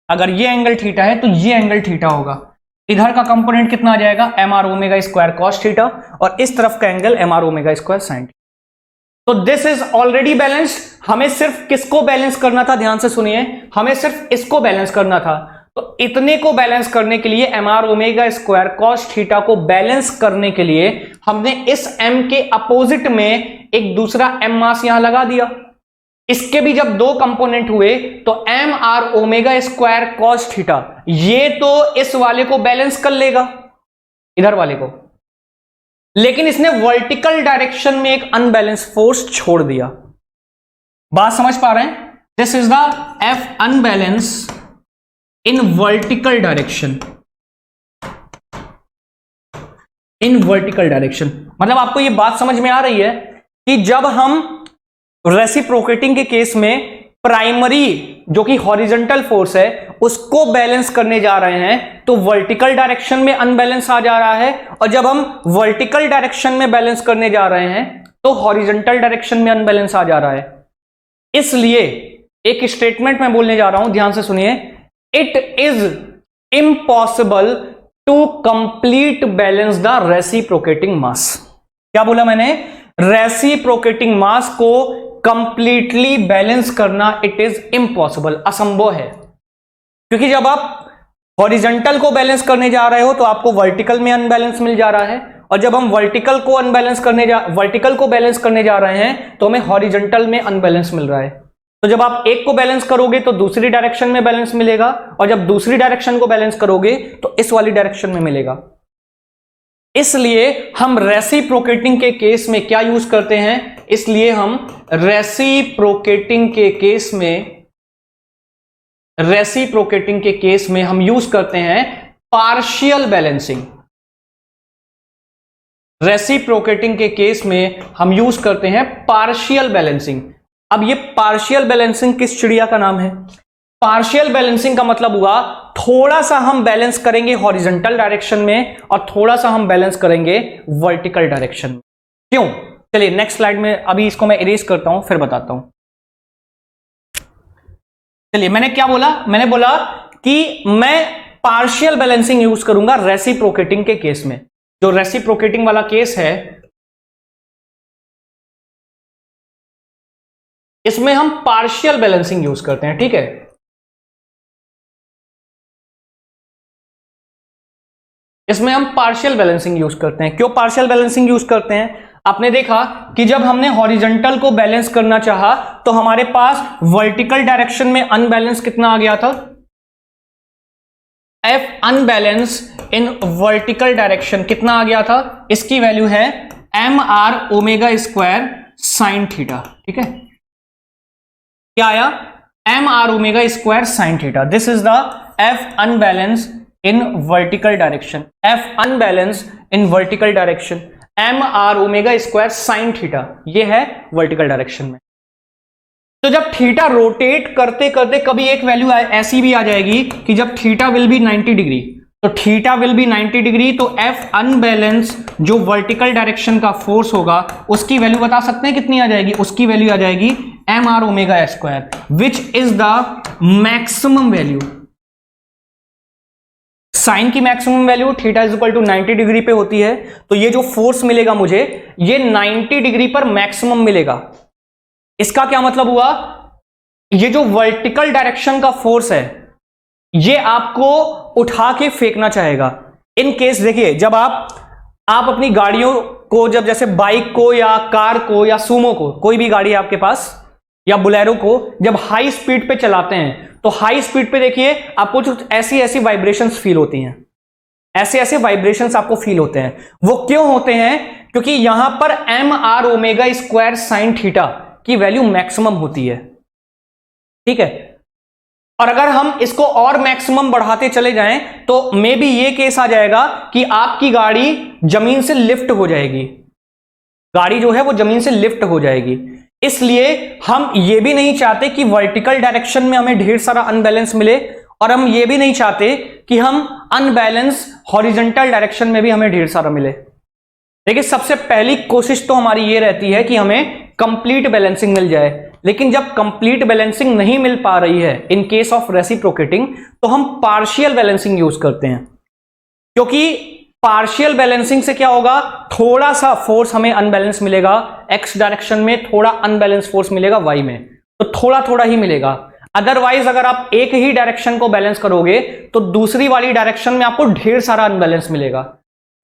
अगर ये एंगल थीटा है तो ये एंगल थीटा होगा। इधर का कंपोनेंट कितना आ जाएगा, mr⍵² cos थीटा, और इस तरफ का एंगल mr⍵² sin थीटा। तो दिस इज ऑलरेडी बैलेंस्ड। हमें सिर्फ किसको बैलेंस करना था, ध्यान से सुनिए, हमें सिर्फ इसको बैलेंस करना था। तो इतने को बैलेंस करने के लिए, mr⍵² cos थीटा को बैलेंस करने के लिए, हमने इस m के अपोजिट में एक दूसरा m मास यहां लगा दिया। इसके भी जब दो कंपोनेंट हुए तो mr⍵² cos थीटा ये तो इस वाले को बैलेंस कर लेगा, इधर वाले को, लेकिन इसने वर्टिकल डायरेक्शन में एक अनबैलेंस फोर्स छोड़ दिया। बात समझ पा रहे हैं, this is the F unbalance in vertical direction, in vertical direction. मतलब आपको ये बात समझ में आ रही है कि जब हम रेसिप्रोकेटिंग के केस में प्राइमरी जो कि हॉरिजॉन्टल फोर्स है उसको बैलेंस करने जा रहे हैं तो वर्टिकल डायरेक्शन में अनबैलेंस आ जा रहा है, और जब हम वर्टिकल डायरेक्शन में बैलेंस करने जा रहे हैं तो हॉरिजॉन्टल डायरेक्शन में अनबैलेंस आ जा रहा है। इसलिए एक स्टेटमेंट मैं बोलने जा रहा हूं, ध्यान से सुनिए। It is impossible to complete balance the reciprocating mass. क्या बोला मैंने? रेसिप्रोकेटिंग मास को कंप्लीटली बैलेंस करना इट इज इम्पॉसिबल, असंभव है। क्योंकि जब आप हॉरिजॉन्टल को बैलेंस करने जा रहे हो तो आपको वर्टिकल में अनबैलेंस मिल जा रहा है, और जब हम वर्टिकल को बैलेंस करने जा रहे हैं तो हमें हॉरिजॉन्टल में अनबैलेंस मिल रहा है। तो जब आप एक को बैलेंस करोगे तो दूसरी डायरेक्शन में बैलेंस मिलेगा, और जब दूसरी डायरेक्शन को बैलेंस करोगे तो इस वाली डायरेक्शन में मिलेगा। इसलिए हम रेसिप्रोकेटिंग के केस में क्या यूज करते हैं? इसलिए हम रेसिप्रोकेटिंग के केस में हम यूज करते हैं पार्शियल बैलेंसिंग। रेसिप्रोकेटिंग के केस में हम यूज करते हैं पार्शियल बैलेंसिंग। अब ये पार्शियल बैलेंसिंग किस चिड़िया का नाम है? पार्शियल बैलेंसिंग का मतलब हुआ थोड़ा सा हम बैलेंस करेंगे हॉरिजॉन्टल डायरेक्शन में और थोड़ा सा हम बैलेंस करेंगे वर्टिकल डायरेक्शन में। क्यों? चलिए नेक्स्ट स्लाइड में, अभी इसको मैं इरेज करता हूं फिर बताता हूं। चलिए, मैंने क्या बोला? मैंने बोला कि मैं पार्शियल बैलेंसिंग यूज करूंगा रेसिप्रोकेटिंग के केस में। जो रेसिप्रोकेटिंग वाला केस है इसमें हम पार्शियल बैलेंसिंग यूज करते हैं, ठीक है। इसमें हम पार्शियल बैलेंसिंग यूज करते हैं। क्यों पार्शियल बैलेंसिंग यूज करते हैं? आपने देखा कि जब हमने हॉरिजॉन्टल को बैलेंस करना चाहा तो हमारे पास वर्टिकल डायरेक्शन में अनबैलेंस कितना आ गया था? F unbalance in vertical direction कितना आ गया था? इसकी वैल्यू है M are omega square sine theta, ठीक है। क्या आया? M are omega square sine theta. This is the F unbalance in vertical direction. F unbalance in vertical direction, M are omega square sine theta, ये है vertical direction में। तो जब theta rotate करते करते कभी एक वैल्यू ऐसी भी आ जाएगी कि जब थीटा विल बी 90 डिग्री, तो थीटा विल बी 90 डिग्री, तो एफ अनबैलेंस जो वर्टिकल डायरेक्शन का फोर्स होगा उसकी वैल्यू बता सकते हैं कितनी आ जाएगी? उसकी वैल्यू आ जाएगी M are omega square, which is the maximum value. Sine की maximum value theta is equal to 90 degree पे होती है, तो ये जो फोर्स मिलेगा मुझे ये 90 डिग्री पर मैक्सिमम मिलेगा। इसका क्या मतलब हुआ? ये जो वर्टिकल डायरेक्शन का फोर्स है ये आपको उठा के फेंकना चाहेगा। इन केस देखिए, जब आप अपनी गाड़ियों को, जब जैसे बाइक को या कार को या सूमो को, कोई भी गाड़ी है आपके पास या बुलेरो को, जब हाई स्पीड पे चलाते हैं तो हाई स्पीड पे देखिए आपको कुछ ऐसी वाइब्रेशंस फील होती हैं, ऐसे वाइब्रेशंस आपको फील होते हैं। वो क्यों होते हैं? क्योंकि यहां पर M are omega square sine theta की वैल्यू मैक्सिमम होती है, ठीक है। और अगर हम इसको और मैक्सिमम बढ़ाते चले जाएं तो मे बी ये केस आ जाएगा कि आपकी गाड़ी जमीन से लिफ्ट हो जाएगी, गाड़ी जो है वो जमीन से लिफ्ट हो जाएगी। इसलिए हम ये भी नहीं चाहते कि वर्टिकल डायरेक्शन में हमें ढेर सारा अनबैलेंस मिले, और हम ये भी नहीं चाहते कि हम अनबैलेंस हॉरिजॉन्टल डायरेक्शन में भी हमें ढेर सारा मिले। देखिए, सबसे पहली कोशिश तो हमारी ये रहती है कि हमें कंप्लीट बैलेंसिंग मिल जाए, लेकिन जब कंप्लीट बैलेंसिंग नहीं मिल पा रही है इन केस ऑफ रेसिप्रोकेटिंग, तो हम पार्शियल बैलेंसिंग यूज करते हैं। क्योंकि पार्शियल बैलेंसिंग से क्या होगा? थोड़ा सा फोर्स हमें अनबैलेंस मिलेगा एक्स डायरेक्शन में, थोड़ा अनबैलेंस फोर्स मिलेगा वाई में, तो थोड़ा थोड़ा ही मिलेगा। अदरवाइज अगर आप एक ही डायरेक्शन को बैलेंस करोगे तो दूसरी वाली डायरेक्शन में आपको ढेर सारा अनबैलेंस मिलेगा।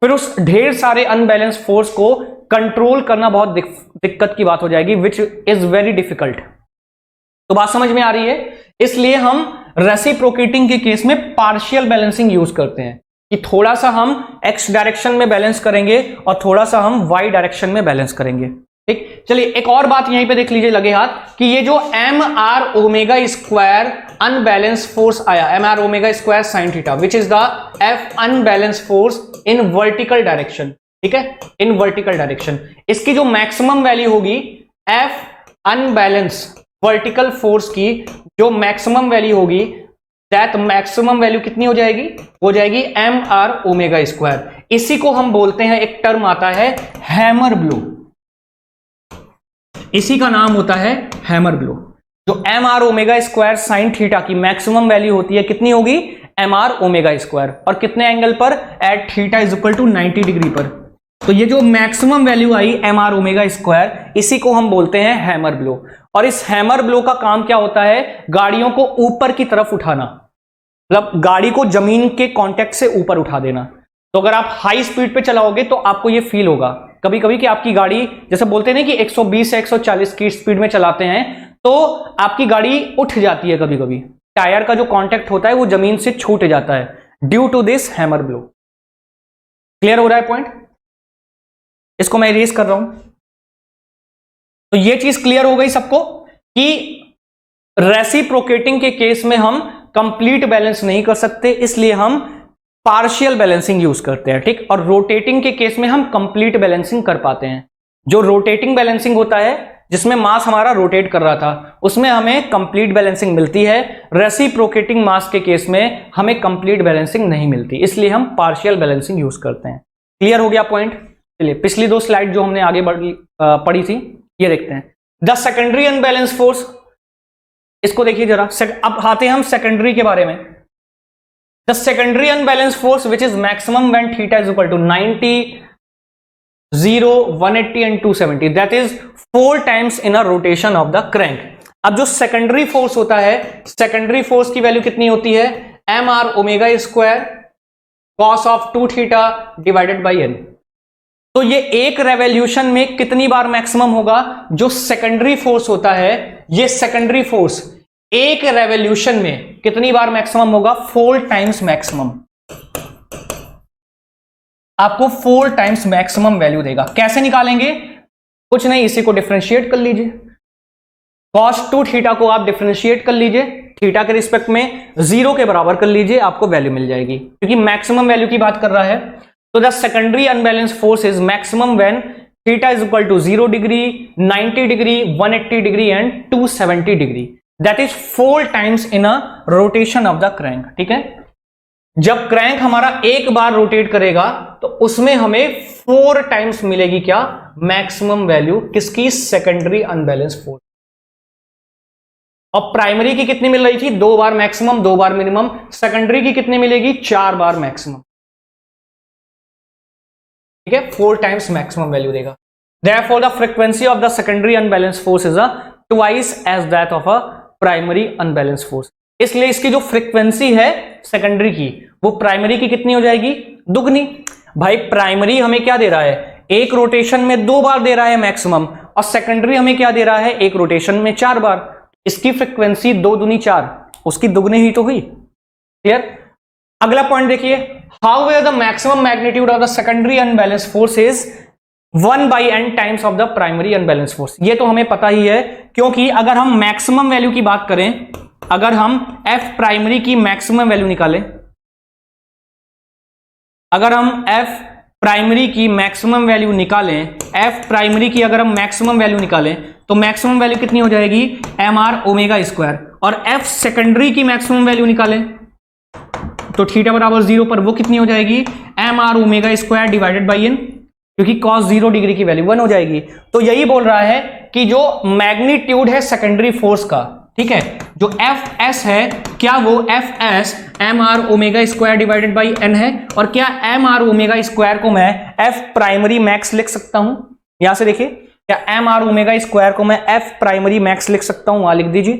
फिर उस ढेर सारे अनबैलेंस फोर्स को कंट्रोल करना बहुत दिक्कत की बात हो जाएगी, विच इज वेरी डिफिकल्ट। तो बात समझ में आ रही है? इसलिए हम रेसिप्रोकेटिंग के केस में पार्शियल बैलेंसिंग यूज करते हैं कि थोड़ा सा हम एक्स डायरेक्शन में बैलेंस करेंगे और थोड़ा सा हम वाई डायरेक्शन में बैलेंस करेंगे, ठीक। चलिए एक और बात यहीं पे देख लीजिए लगे हाथ, कि ये जो M are omega square unbalance force आया, M are omega square sine theta, which is the F unbalance force in vertical direction, ठीक है, इन वर्टिकल डायरेक्शन। इसकी जो मैक्सिमम वैल्यू होगी एफ अनबैलेंस वर्टिकल फोर्स की जो मैक्सिमम वैल्यू होगी that maximum value कितनी हो जाएगी, हो जाएगी mr ओमेगा स्क्वायर। इसी को हम बोलते हैं, एक टर्म आता है हैमर ब्लो, इसी का नाम होता है हैमर ब्लो। जो mr omega square sine theta की मैक्सिमम वैल्यू होती है कितनी होगी, mr ओमेगा स्क्वायर, और कितने एंगल पर, at theta is equal to 90 degree पर। तो ये जो मैक्सिमम वैल्यू आई mr ओमेगा स्क्वायर, इसी को हम बोलते हैं हैमर ब्लो। और इस हैमर ब्लो का काम क्या होता है, गाड़ियों को ऊपर की तरफ उठाना, मतलब गाड़ी को जमीन के कांटेक्ट से ऊपर उठा देना। तो अगर आप हाई स्पीड पे चलाओगे तो आपको ये फील होगा कभी कभी कि आपकी गाड़ी, जैसे बोलते हैं कि 120 से 140 की स्पीड में चलाते हैं तो आपकी गाड़ी उठ जाती है, कभी कभी टायर का जो कांटेक्ट होता है वो जमीन से छूट जाता है, due to this hammer blow. Clear हो रहा है पॉइंट? इसको मैं इरेज कर रहा हूं। तो ये चीज क्लियर हो गई सबको कि रेसिप्रोकेटिंग के केस में हम कंप्लीट बैलेंस नहीं कर सकते, इसलिए हम पार्शियल बैलेंसिंग यूज करते हैं, ठीक। और रोटेटिंग के केस में हम कंप्लीट बैलेंसिंग कर पाते हैं। जो रोटेटिंग बैलेंसिंग होता है, जिसमें मास हमारा रोटेट कर रहा था, उसमें हमें कंप्लीट बैलेंसिंग मिलती है। रेसिप्रोकेटिंग मास के केस में हमें कंप्लीट बैलेंसिंग नहीं मिलती, इसलिए हम पार्शियल बैलेंसिंग यूज करते हैं। क्लियर हो गया पॉइंट? चलिए पिछली दो स्लाइड जो हमने आगे पढ़ी थी ये देखते हैं। द सेकेंडरी अनबैलेंस फोर्स, इसको देखिए जरा। अब आते हैं हम सेकेंडरी के बारे में। The secondary unbalance force which is maximum when theta is equal to 90, 0, 180 and 270, that is 4 times in a rotation of the crank. अब जो सेकेंडरी फोर्स होता है, सेकेंडरी फोर्स की वैल्यू कितनी होती है, mr omega square cos of 2 theta divided by n। तो ये एक रेवोल्यूशन में कितनी बार मैक्सिमम होगा, जो सेकेंडरी फोर्स होता है, ये सेकेंडरी फोर्स एक रेवोल्यूशन में कितनी बार मैक्सिमम होगा, 4 टाइम्स मैक्सिमम। आपको 4 टाइम्स मैक्सिमम वैल्यू देगा। कैसे निकालेंगे, कुछ नहीं, इसी को डिफरेंशिएट कर लीजिए। cos 2 थीटा को आप डिफरेंशिएट कर लीजिए, थीटा के रिस्पेक्ट में 0 के बराबर कर लीजिए, आपको वैल्यू मिल जाएगी, क्योंकि मैक्सिमम वैल्यू की बात कर रहा है। तो the secondary unbalance force is maximum when theta is equal to 0 degree, 90 degree, 180 degree and 270 degree. That is 4 times in a rotation of the crank, ठीक है। जब क्रैंक हमारा एक बार रोटेट करेगा तो उसमें हमें 4 टाइम्स मिलेगी क्या, मैक्सिमम वैल्यू किसकी, सेकेंडरी अनबैलेंस फोर्स। और प्राइमरी की कितनी मिल रही थी, 2 बार मैक्सिमम 2 बार मिनिमम। सेकेंडरी की कितनी मिलेगी, 4 बार मैक्सिमम, ठीक है। 4 टाइम्स मैक्सिमम वैल्यू देगा। Therefore, the frequency of the secondary unbalanced force is twice as that of a primary unbalanced force. इसलिए इसकी जो फ्रीक्वेंसी है सेकेंडरी की, वो प्राइमरी की कितनी हो जाएगी, दुगनी। भाई प्राइमरी हमें क्या दे रहा है, एक रोटेशन में 2 बार दे रहा है मैक्सिमम, और सेकेंडरी हमें क्या दे रहा है, एक रोटेशन में 4 बार। इसकी फ्रीक्वेंसी 2 दूनी 4, उसकी दुगनी ही तो हुई। क्लियर? अगला पॉइंट देखिए, how the maximum magnitude of the secondary unbalance force is 1/n times of the primary unbalance force. ये तो हमें पता ही है, क्योंकि अगर हम मैक्सिमम वैल्यू की बात करें, अगर हम f प्राइमरी की मैक्सिमम वैल्यू निकालें, अगर हम f प्राइमरी की मैक्सिमम वैल्यू निकालें, f प्राइमरी की अगर हम मैक्सिमम वैल्यू निकालें तो मैक्सिमम वैल्यू कितनी हो जाएगी, mr ओमेगा स्क्वायर। और f सेकेंडरी की मैक्सिमम वैल्यू निकालें तो थीटा बराबर 0 पर वो कितनी हो जाएगी, mr omega square divided by n, क्योंकि cos 0 डिग्री की वैल्यू 1 हो जाएगी। तो यही बोल रहा है कि जो मैग्नीट्यूड है सेकेंडरी फोर्स का, ठीक है, जो एफ एस है, क्या वो F S M are omega square divided by N है। और क्या एम आर ओमेगा स्क्वायर को मैं एफ प्राइमरी मैक्स लिख सकता हूं, यहां से देखिए, क्या एम आर ओमेगा स्क्वायर को मैं एफ प्राइमरी मैक्स लिख सकता हूं, वहां लिख दीजिए,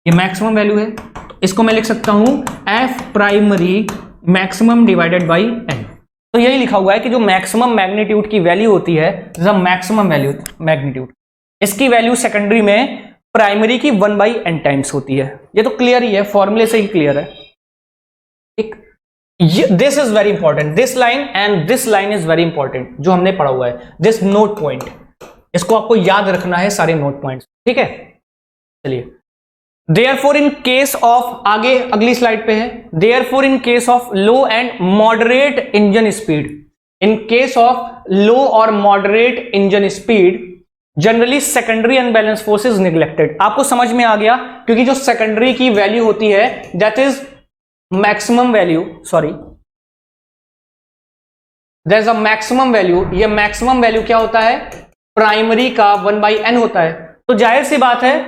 ये मैक्सिमम वैल्यू है, तो इसको मैं लिख सकता हूं F primary maximum divided by N. तो यही लिखा हुआ है कि जो मैक्सिमम मैग्नीट्यूड की वैल्यू होती है, मैक्सिमम वैल्यू मैग्नीट्यूड, इसकी वैल्यू सेकेंडरी में प्राइमरी की 1/n टाइम्स होती है। ये तो क्लियर ही है, फॉर्मूले से ही क्लियर है। ठीक, this is very important, this line and this line is very important, जो हमने पढ़ा हुआ है, दिस नोट पॉइंट, इसको आपको याद रखना है, सारे नोट पॉइंट्स, ठीक है। चलिए, देयरफॉर इन केस ऑफ, आगे अगली स्लाइड पे है, therefore in case of low and moderate engine speed, in case of low और moderate engine speed generally secondary unbalance force is neglected. आपको समझ में आ गया, क्योंकि जो सेकेंडरी की वैल्यू होती है that is maximum value, sorry, there is a maximum value, ये मैक्सिमम वैल्यू क्या होता है, प्राइमरी का 1/n होता है। तो जाहिर सी बात है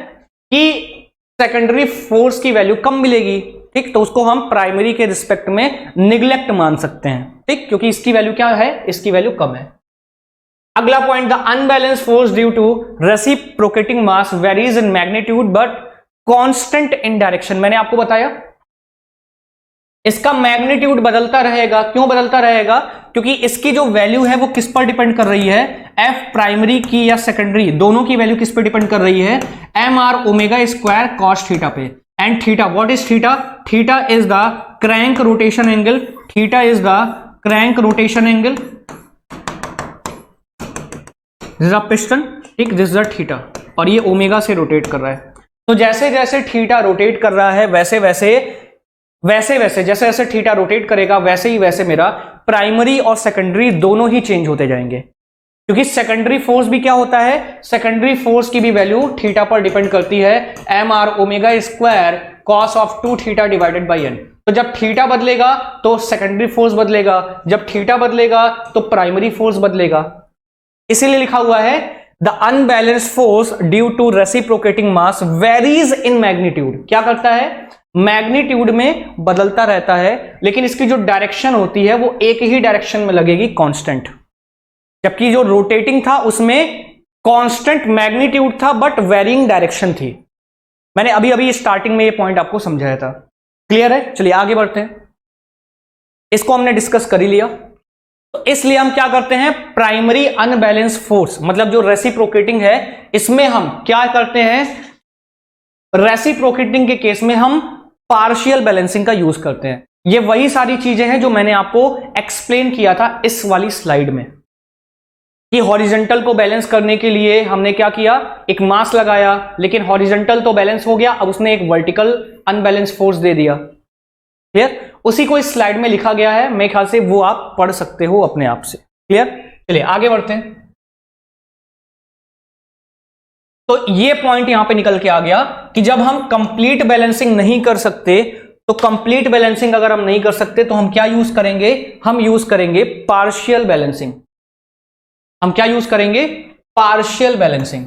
कि सेकेंडरी फोर्स की वैल्यू कम मिलेगी, ठीक, तो उसको हम प्राइमरी के रिस्पेक्ट में निग्लेक्ट मान सकते हैं, ठीक, क्योंकि इसकी वैल्यू क्या है, इसकी वैल्यू कम है। अगला point, the unbalance force due to reciprocating mass varies in magnitude but constant in direction. मैंने आपको बताया इसका मैग्नीट्यूड बदलता रहेगा। क्यों बदलता रहेगा, क्योंकि इसकी जो वैल्यू है वो किस पर डिपेंड कर रही है, एफ प्राइमरी की या सेकेंडरी, दोनों की वैल्यू किस पर डिपेंड कर रही है, M are omega square cos theta पे। And theta, what is theta, theta is the crank rotation angle, theta is the crank rotation angle, this is a piston, ठीक, दिस इज अ थीटा, और ये omega से rotate कर रहा है। तो जैसे जैसे थीटा रोटेट कर रहा है वैसे वैसे जैसे जैसे थीटा रोटेट करेगा वैसे ही वैसे मेरा प्राइमरी और सेकेंडरी दोनों ही चेंज होते जाएंगे, क्योंकि सेकेंडरी फोर्स भी क्या होता है, सेकेंडरी फोर्स की भी वैल्यू थीटा पर डिपेंड करती है, M are omega square cos of 2 theta divided by N. तो जब थीटा बदलेगा तो सेकेंडरी फोर्स बदलेगा, जब थीटा बदलेगा तो प्राइमरी फोर्स बदलेगा। इसीलिए लिखा हुआ है the unbalanced force due to reciprocating mass varies in magnitude. क्या करता है, मैग्नीट्यूड में बदलता रहता है, लेकिन इसकी जो डायरेक्शन होती है वो एक ही डायरेक्शन में लगेगी, कांस्टेंट। जबकि जो रोटेटिंग था उसमें कांस्टेंट मैग्नीट्यूड था बट वेरिंग डायरेक्शन थी। मैंने अभी अभी स्टार्टिंग में ये पॉइंट आपको समझाया था। क्लियर है, चलिए आगे बढ़ते हैं। इसको हमने डिस्कस कर ही लिया, तो इसलिए हम क्या करते हैं, प्राइमरी अनबैलेंस फोर्स मतलब जो रेसिप्रोकेटिंग है इसमें हम क्या करते हैं, रेसिप्रोकेटिंग के केस में हम पार्शियल बैलेंसिंग का यूज करते हैं। ये वही सारी चीजें हैं जो मैंने आपको एक्सप्लेन किया था इस वाली स्लाइड में, कि हॉरिजॉन्टल को बैलेंस करने के लिए हमने क्या किया, एक मास लगाया, लेकिन हॉरिजॉन्टल तो बैलेंस हो गया, अब उसने एक वर्टिकल अनबैलेंस फोर्स दे दिया। क्लियर, उसी को इस स्लाइड में लिखा गया है, मेरे ख्याल से वो आप पढ़ सकते हो अपने आप से। क्लियर, चलिए आगे बढ़ते हैं। तो ये पॉइंट यहां पे निकल के आ गया कि जब हम कंप्लीट बैलेंसिंग नहीं कर सकते, तो कंप्लीट बैलेंसिंग अगर हम नहीं कर सकते तो हम क्या यूज करेंगे, हम यूज करेंगे पार्शियल बैलेंसिंग। हम क्या यूज करेंगे, पार्शियल बैलेंसिंग,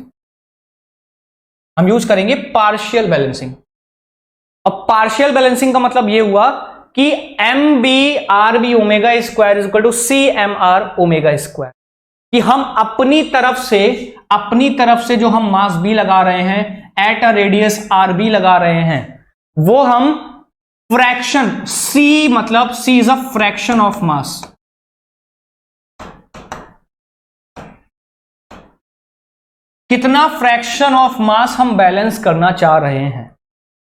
हम यूज करेंगे पार्शियल बैलेंसिंग। अब पार्शियल बैलेंसिंग का मतलब यह हुआ कि M B R B omega square is equal to C M are omega square, कि हम अपनी तरफ से जो हम मास बी लगा रहे हैं at a radius R B लगा रहे हैं, वो हम फ्रैक्शन सी, मतलब C is a fraction of mass, कितना फ्रैक्शन ऑफ मास हम बैलेंस करना चाह रहे हैं।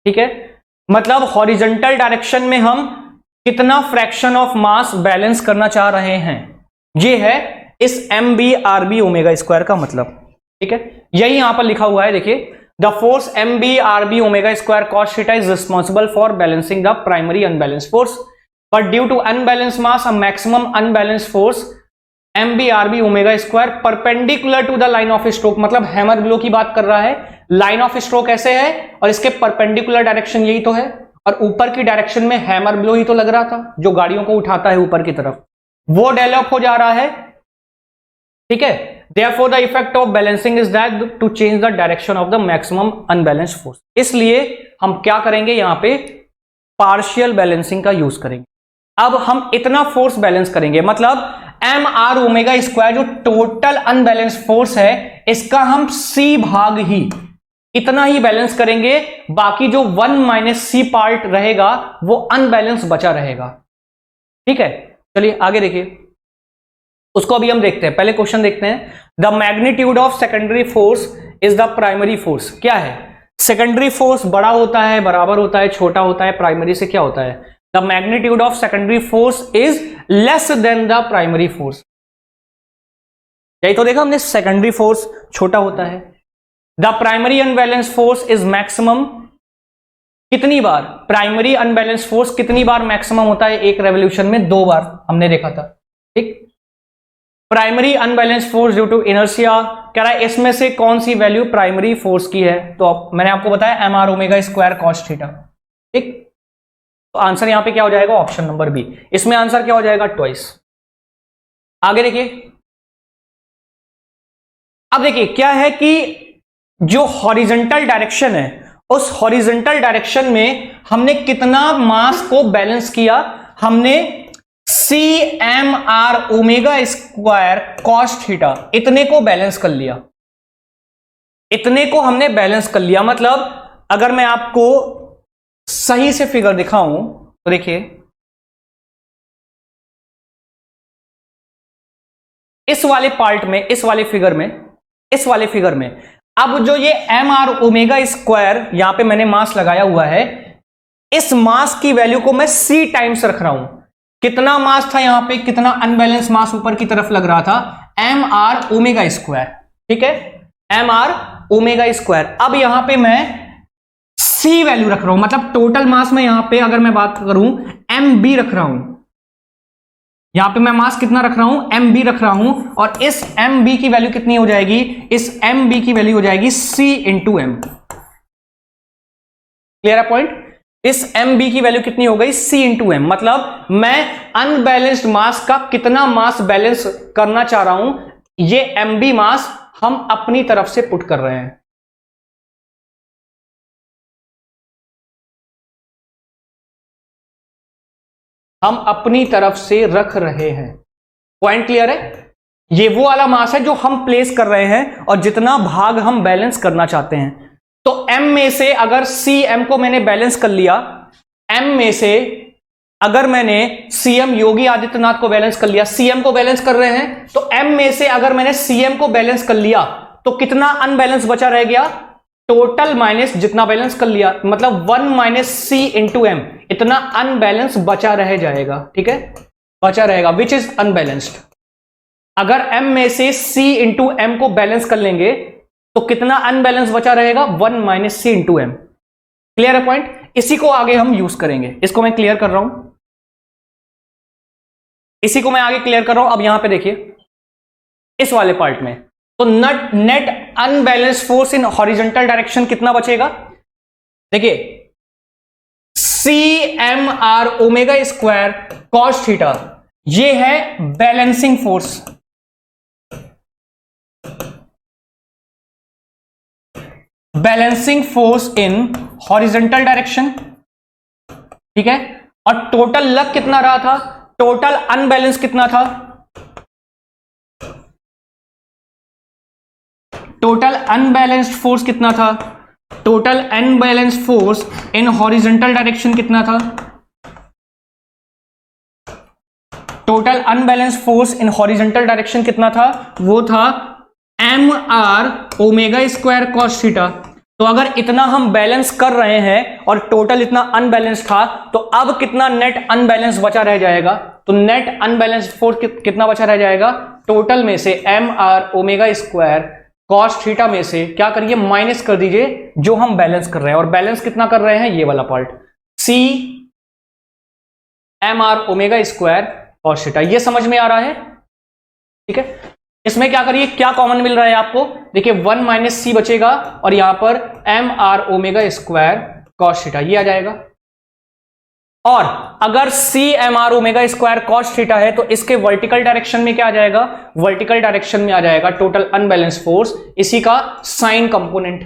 ठीक है, मतलब हॉरिजॉन्टल डायरेक्शन में हम कितना फ्रैक्शन ऑफ मास बैलेंस करना चाह रहे हैं, ये है इस M B R B omega square का मतलब। ठीक है, यही यहां पर लिखा हुआ है, देखिए, the force M B R B omega square cos theta is responsible for balancing the primary unbalance force, but due to unbalance mass a maximum unbalance force M B R B omega square perpendicular to the line of stroke, मतलब hammer blow की बात कर रहा है। Line of stroke ऐसे है और इसके परपेंडिकुलर डायरेक्शन यही तो है, और ऊपर की डायरेक्शन में हैमर ब्लो ही तो लग रहा था जो गाड़ियों को उठाता है ऊपर की तरफ, वो डेवलप हो जा रहा है। ठीक है, therefore the effect of balancing is that to change the direction of the maximum unbalanced force। इसलिए हम क्या करेंगे, यहां पे पार्शियल बैलेंसिंग का यूज करेंगे। अब हम इतना फोर्स बैलेंस करेंगे, मतलब एम आर ओमेगा स्क्वायर जो टोटल अनबैलेंस फोर्स है, इसका हम सी भाग ही इतना ही बैलेंस करेंगे, बाकी जो 1 माइनस सी पार्ट रहेगा वो अनबैलेंस बचा रहेगा। ठीक है, चलिए आगे देखिए, उसको अभी हम देखते हैं। पहले क्वेश्चन देखते हैं, the magnitude of secondary force is the primary force. क्या है, सेकेंडरी फोर्स बड़ा होता है, बराबर होता है, छोटा होता है प्राइमरी से, क्या होता है, the magnitude of secondary force is less than the primary force. यही तो देखा हमने, सेकेंडरी फोर्स छोटा होता है। The primary unbalance force is maximum, कितनी बार प्राइमरी अनबैलेंस फोर्स कितनी बार मैक्सिमम होता है, एक रेवोल्यूशन में 2 बार हमने देखा था। ठीक, primary unbalance force due to inertia, कह रहा है इसमें से कौन सी वैल्यू प्राइमरी फोर्स की है, तो मैंने आपको बताया M are omega square cos theta. ठीक, आंसर यहां पे क्या हो जाएगा, ऑप्शन नंबर बी। इसमें आंसर क्या हो जाएगा, ट्वाइस। आगे देखिए, अब देखिए क्या है कि जो हॉरिजॉन्टल डायरेक्शन है, उस हॉरिजॉन्टल डायरेक्शन में हमने कितना मास को बैलेंस किया, हमने C M are omega square cos theta इतने को बैलेंस कर लिया, इतने को हमने बैलेंस कर लिया। मतलब अगर मैं आपको सही से फिगर दिखाऊं तो देखिए, इस वाले पार्ट में, इस वाले फिगर में अब जो ये एम आर ओमेगा स्क्वायर यहां पे मैंने मास लगाया हुआ है, इस मास की वैल्यू को मैं सी टाइम्स रख रहा हूं। कितना मास था यहां पे, कितना अनबैलेंस मास ऊपर की तरफ लग रहा था, एम आर ओमेगा स्क्वायर, ठीक है, एम आर ओमेगा स्क्वायर। अब यहां पे मैं सी वैल्यू रख रहा हूं, मतलब टोटल मास में यहां पे अगर मैं बात करूं एम बी रख रहा हूं, यहां पे मैं मास कितना रख रहा हूं, एम बी रख रहा हूं, और इस एम बी की वैल्यू कितनी हो जाएगी, इस एम बी की वैल्यू हो जाएगी सी इंटू एम। क्लियर है पॉइंट, इस एम बी की वैल्यू कितनी हो गई, सी इंटू एम। मतलब मैं अनबैलेंस्ड मास का कितना मास बैलेंस करना चाह रहा हूं, ये एम बी मास हम अपनी तरफ से पुट कर रहे हैं। हम अपनी तरफ से रख रहे हैं। पॉइंट क्लियर है, ये वो वाला मास है जो हम प्लेस कर रहे हैं और जितना भाग हम बैलेंस करना चाहते हैं। तो m में से अगर cm को मैंने बैलेंस कर लिया, m में से अगर मैंने cm योगी आदित्यनाथ को बैलेंस कर लिया, cm को बैलेंस कर रहे हैं, तो m में से अगर मैंने cm को बैलेंस कर लिया तो कितना अनबैलेंस बचा रह गया, टोटल माइनस जितना बैलेंस कर लिया, मतलब 1 माइनस सी इंटू एम, इतना अनबैलेंस बचा रह जाएगा। ठीक है, बचा रहेगा, विच इज अनबैलेंस्ड। अगर m में से c इंटू एम को बैलेंस कर लेंगे तो कितना अनबैलेंस बचा रहेगा, 1 माइनस सी इंटू एम। क्लियर है पॉइंट, इसी को आगे हम यूज करेंगे। इसको मैं क्लियर कर रहा हूं, इसी को मैं आगे क्लियर कर रहा हूं। अब यहां पे देखिए इस वाले पार्ट में, तो net unbalance force in horizontal direction कितना बचेगा, देखिए C M are omega square cos theta, ये है balancing force, balancing force in horizontal direction. ठीक है, और टोटल लग कितना रहा था, टोटल अनबैलेंस कितना था, टोटल अनबैलेंस्ड फोर्स कितना था, total unbalanced force in horizontal direction कितना था, total unbalanced force in horizontal direction कितना था, वो था M are omega square cos theta. तो अगर इतना हम बैलेंस कर रहे हैं और टोटल इतना अनबैलेंस था, तो अब कितना नेट अनबैलेंस बचा रह जाएगा, तो नेट अनबैलेंस्ड फोर्स कितना बचा रह जाएगा, टोटल में से M are omega square cos theta में से क्या करिए, माइनस कर दीजिए जो हम बैलेंस कर रहे हैं। और बैलेंस कितना कर रहे हैं, ये वाला part, C M are omega square cos theta. ये समझ में आ रहा है, ठीक है। इसमें क्या करिए, क्या कॉमन मिल रहा है आपको, देखिए 1 माइनस सी बचेगा और यहां पर M are omega square cos theta, ये आ जाएगा। और अगर C M are omega square cos theta है तो इसके वर्टिकल डायरेक्शन में क्या आ जाएगा, वर्टिकल डायरेक्शन में आ जाएगा टोटल अनबैलेंस फोर्स, इसी का साइन कंपोनेंट।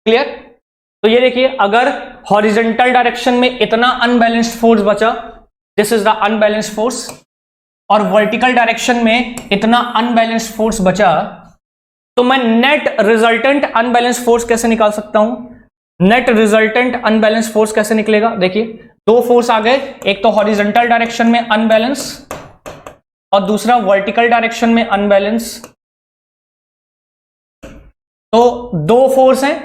क्लियर, तो ये देखिए अगर हॉरिजॉन्टल डायरेक्शन में इतना अनबैलेंस्ड फोर्स बचा, this is the unbalanced force, और वर्टिकल डायरेक्शन में इतना अनबैलेंस्ड फोर्स बचा, तो मैं नेट रिजल्टेंट अनबैलेंस्ड फोर्स कैसे निकाल सकता हूं, नेट रिजल्टेंट अनबैलेंस फोर्स कैसे निकलेगा, देखिए दो फोर्स आ गए, एक तो हॉरिजॉन्टल डायरेक्शन में अनबैलेंस और दूसरा वर्टिकल डायरेक्शन में अनबैलेंस। तो दो फोर्स हैं,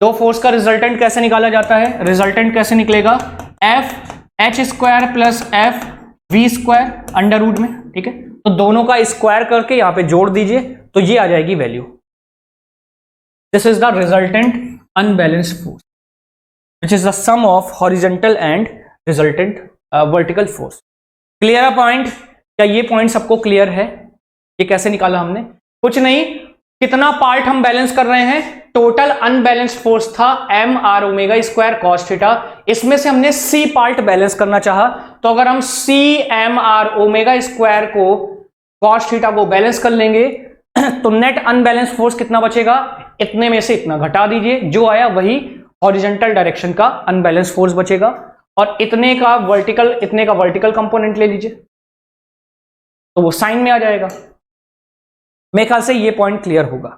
दो फोर्स का रिजल्टेंट कैसे निकाला जाता है, रिजल्टेंट कैसे निकलेगा, F H square plus F V square under root में। ठीक है, तो दोनों का स्क्वायर करके यहां पे जोड़ दीजिए तो ये आ जाएगी value. This is the resultant unbalanced force which is the sum of horizontal and resultant vertical force. Clear है पॉइंट, क्या ये पॉइंट सबको क्लियर है, ये कैसे निकाला हमने, कुछ नहीं, कितना पार्ट हम बैलेंस कर रहे हैं? टोटल अनबैलेंस्ड फोर्स था M are omega square cos theta, इसमें से हमने सी पार्ट बैलेंस करना चाहा, तो अगर हम C M are omega square को कॉस थीटा को बैलेंस कर लेंगे तो नेट अनबैलेंस फोर्स कितना बचेगा? इतने में से इतना घटा दीजिए, जो आया वही हॉरिजॉन्टल डायरेक्शन का अनबैलेंस फोर्स बचेगा, और इतने का वर्टिकल कंपोनेंट ले लीजिए तो वो साइन में आ जाएगा। मेरे ख्याल से ये पॉइंट क्लियर होगा।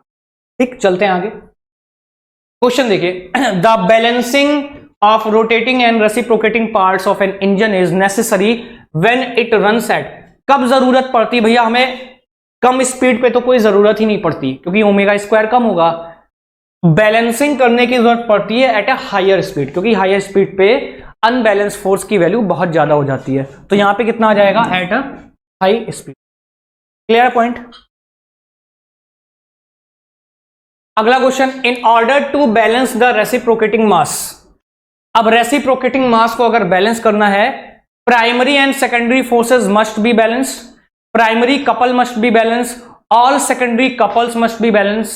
ठीक, चलते हैं आगे। क्वेश्चन देखिए, the balancing of rotating and reciprocating parts of an engine is necessary when it runs at. कब जरूरत पड़ती भैया? हमें कम स्पीड पे तो कोई जरूरत ही नहीं पड़ती, क्योंकि ओमेगा स्क्वायर कम होगा। बैलेंसिंग करने की जरूरत पड़ती है एट ए हायर स्पीड, क्योंकि हायर स्पीड पे अनबैलेंस फोर्स की वैल्यू बहुत ज्यादा हो जाती है। तो यहां पे कितना आ जाएगा? At a high speed. Clear point? अगला question, in order to balance the reciprocating mass. अब रेसिप्रोकेटिंग मास को अगर बैलेंस करना है, primary and secondary forces must be balance, primary couple must be balance, all secondary couples must be balance,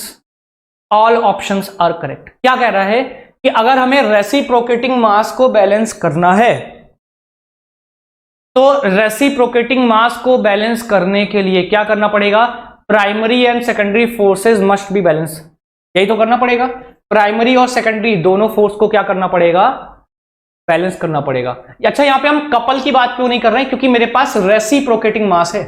all options are correct. क्या कह रहा है कि अगर हमें रेसिप्रोकेटिंग मास को बैलेंस करना है तो रेसिप्रोकेटिंग मास को बैलेंस करने के लिए क्या करना पड़ेगा? Primary and secondary forces must be balance, यही तो करना पड़ेगा। प्राइमरी और सेकेंडरी दोनों फोर्स को क्या करना पड़ेगा? बैलेंस करना पड़ेगा। अच्छा, यहां पे हम कपल की बात क्यों नहीं कर रहे हैं? क्योंकि मेरे पास रेसिप्रोकेटिंग मास है।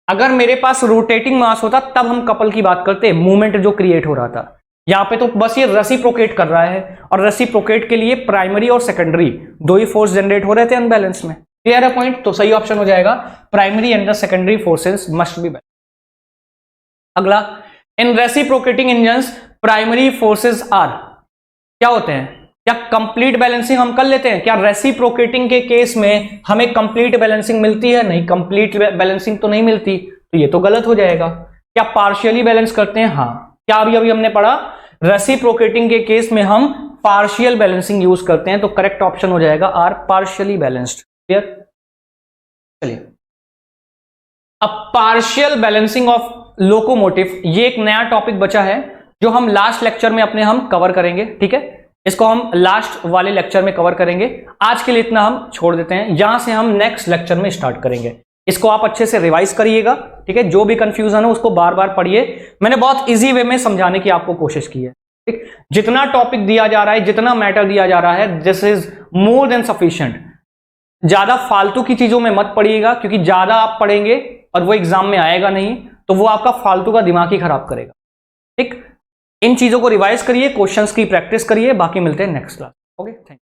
अगर मेरे पास रोटेटिंग मास होता तब हम कपल की बात करते, मूवमेंट जो क्रिएट हो रहा था। यहां पे तो बस ये रेसिप्रोकेट कर रहा है, और रेसिप्रोकेट के लिए प्राइमरी और सेकेंडरी दो ही फोर्स जनरेट हो रहे थे अनबैलेंस में। क्लियर है पॉइंट? तो सही ऑप्शन हो जाएगा primary and the secondary forces must be balance. अगला, in reciprocating engines primary forces are, क्या होते हैं? क्या कंप्लीट बैलेंसिंग हम कर लेते हैं? क्या रेसिप्रोकेटिंग के केस में हमें कंप्लीट बैलेंसिंग मिलती है? नहीं, कंप्लीट बैलेंसिंग तो नहीं मिलती, तो ये तो गलत हो जाएगा। क्या पार्शियली बैलेंस करते हैं? हाँ। क्या अभी हमने पढ़ा? रेसिप्रोकेटिंग के केस में हम पार्शियल बैलेंसिंग यूज करते हैं, तो करेक्ट ऑप्शन हो जाएगा आर, पार्शियली बैलेंस्ड। क्लियर? चलिए, अब पार्शियल बैलेंसिंग ऑफ लोकोमोटिव, ये एक नया टॉपिक बचा है जो हम लास्ट लेक्चर में अपने हम कवर करेंगे। ठीक है, इसको हम लास्ट वाले लेक्चर में कवर करेंगे। आज के लिए इतना हम छोड़ देते हैं, यहां से हम नेक्स्ट लेक्चर में स्टार्ट करेंगे। इसको आप अच्छे से रिवाइज करिएगा। ठीक है, जो भी कंफ्यूजन हो उसको बार बार पढ़िए। मैंने बहुत इजी वे में समझाने की आपको कोशिश की है। ठीक, जितना टॉपिक दिया जा रहा है, जितना मैटर दिया जा रहा है, this is more than sufficient. ज्यादा फालतू की चीजों में मत पढ़िएगा, क्योंकि ज्यादा आप पढ़ेंगे और वो एग्जाम में आएगा नहीं, तो वो आपका फालतू का दिमाग ही खराब करेगा। ठीक, इन चीजों को रिवाइज करिए, क्वेश्चंस की प्रैक्टिस करिए। बाकी मिलते हैं next class. Okay, thank you.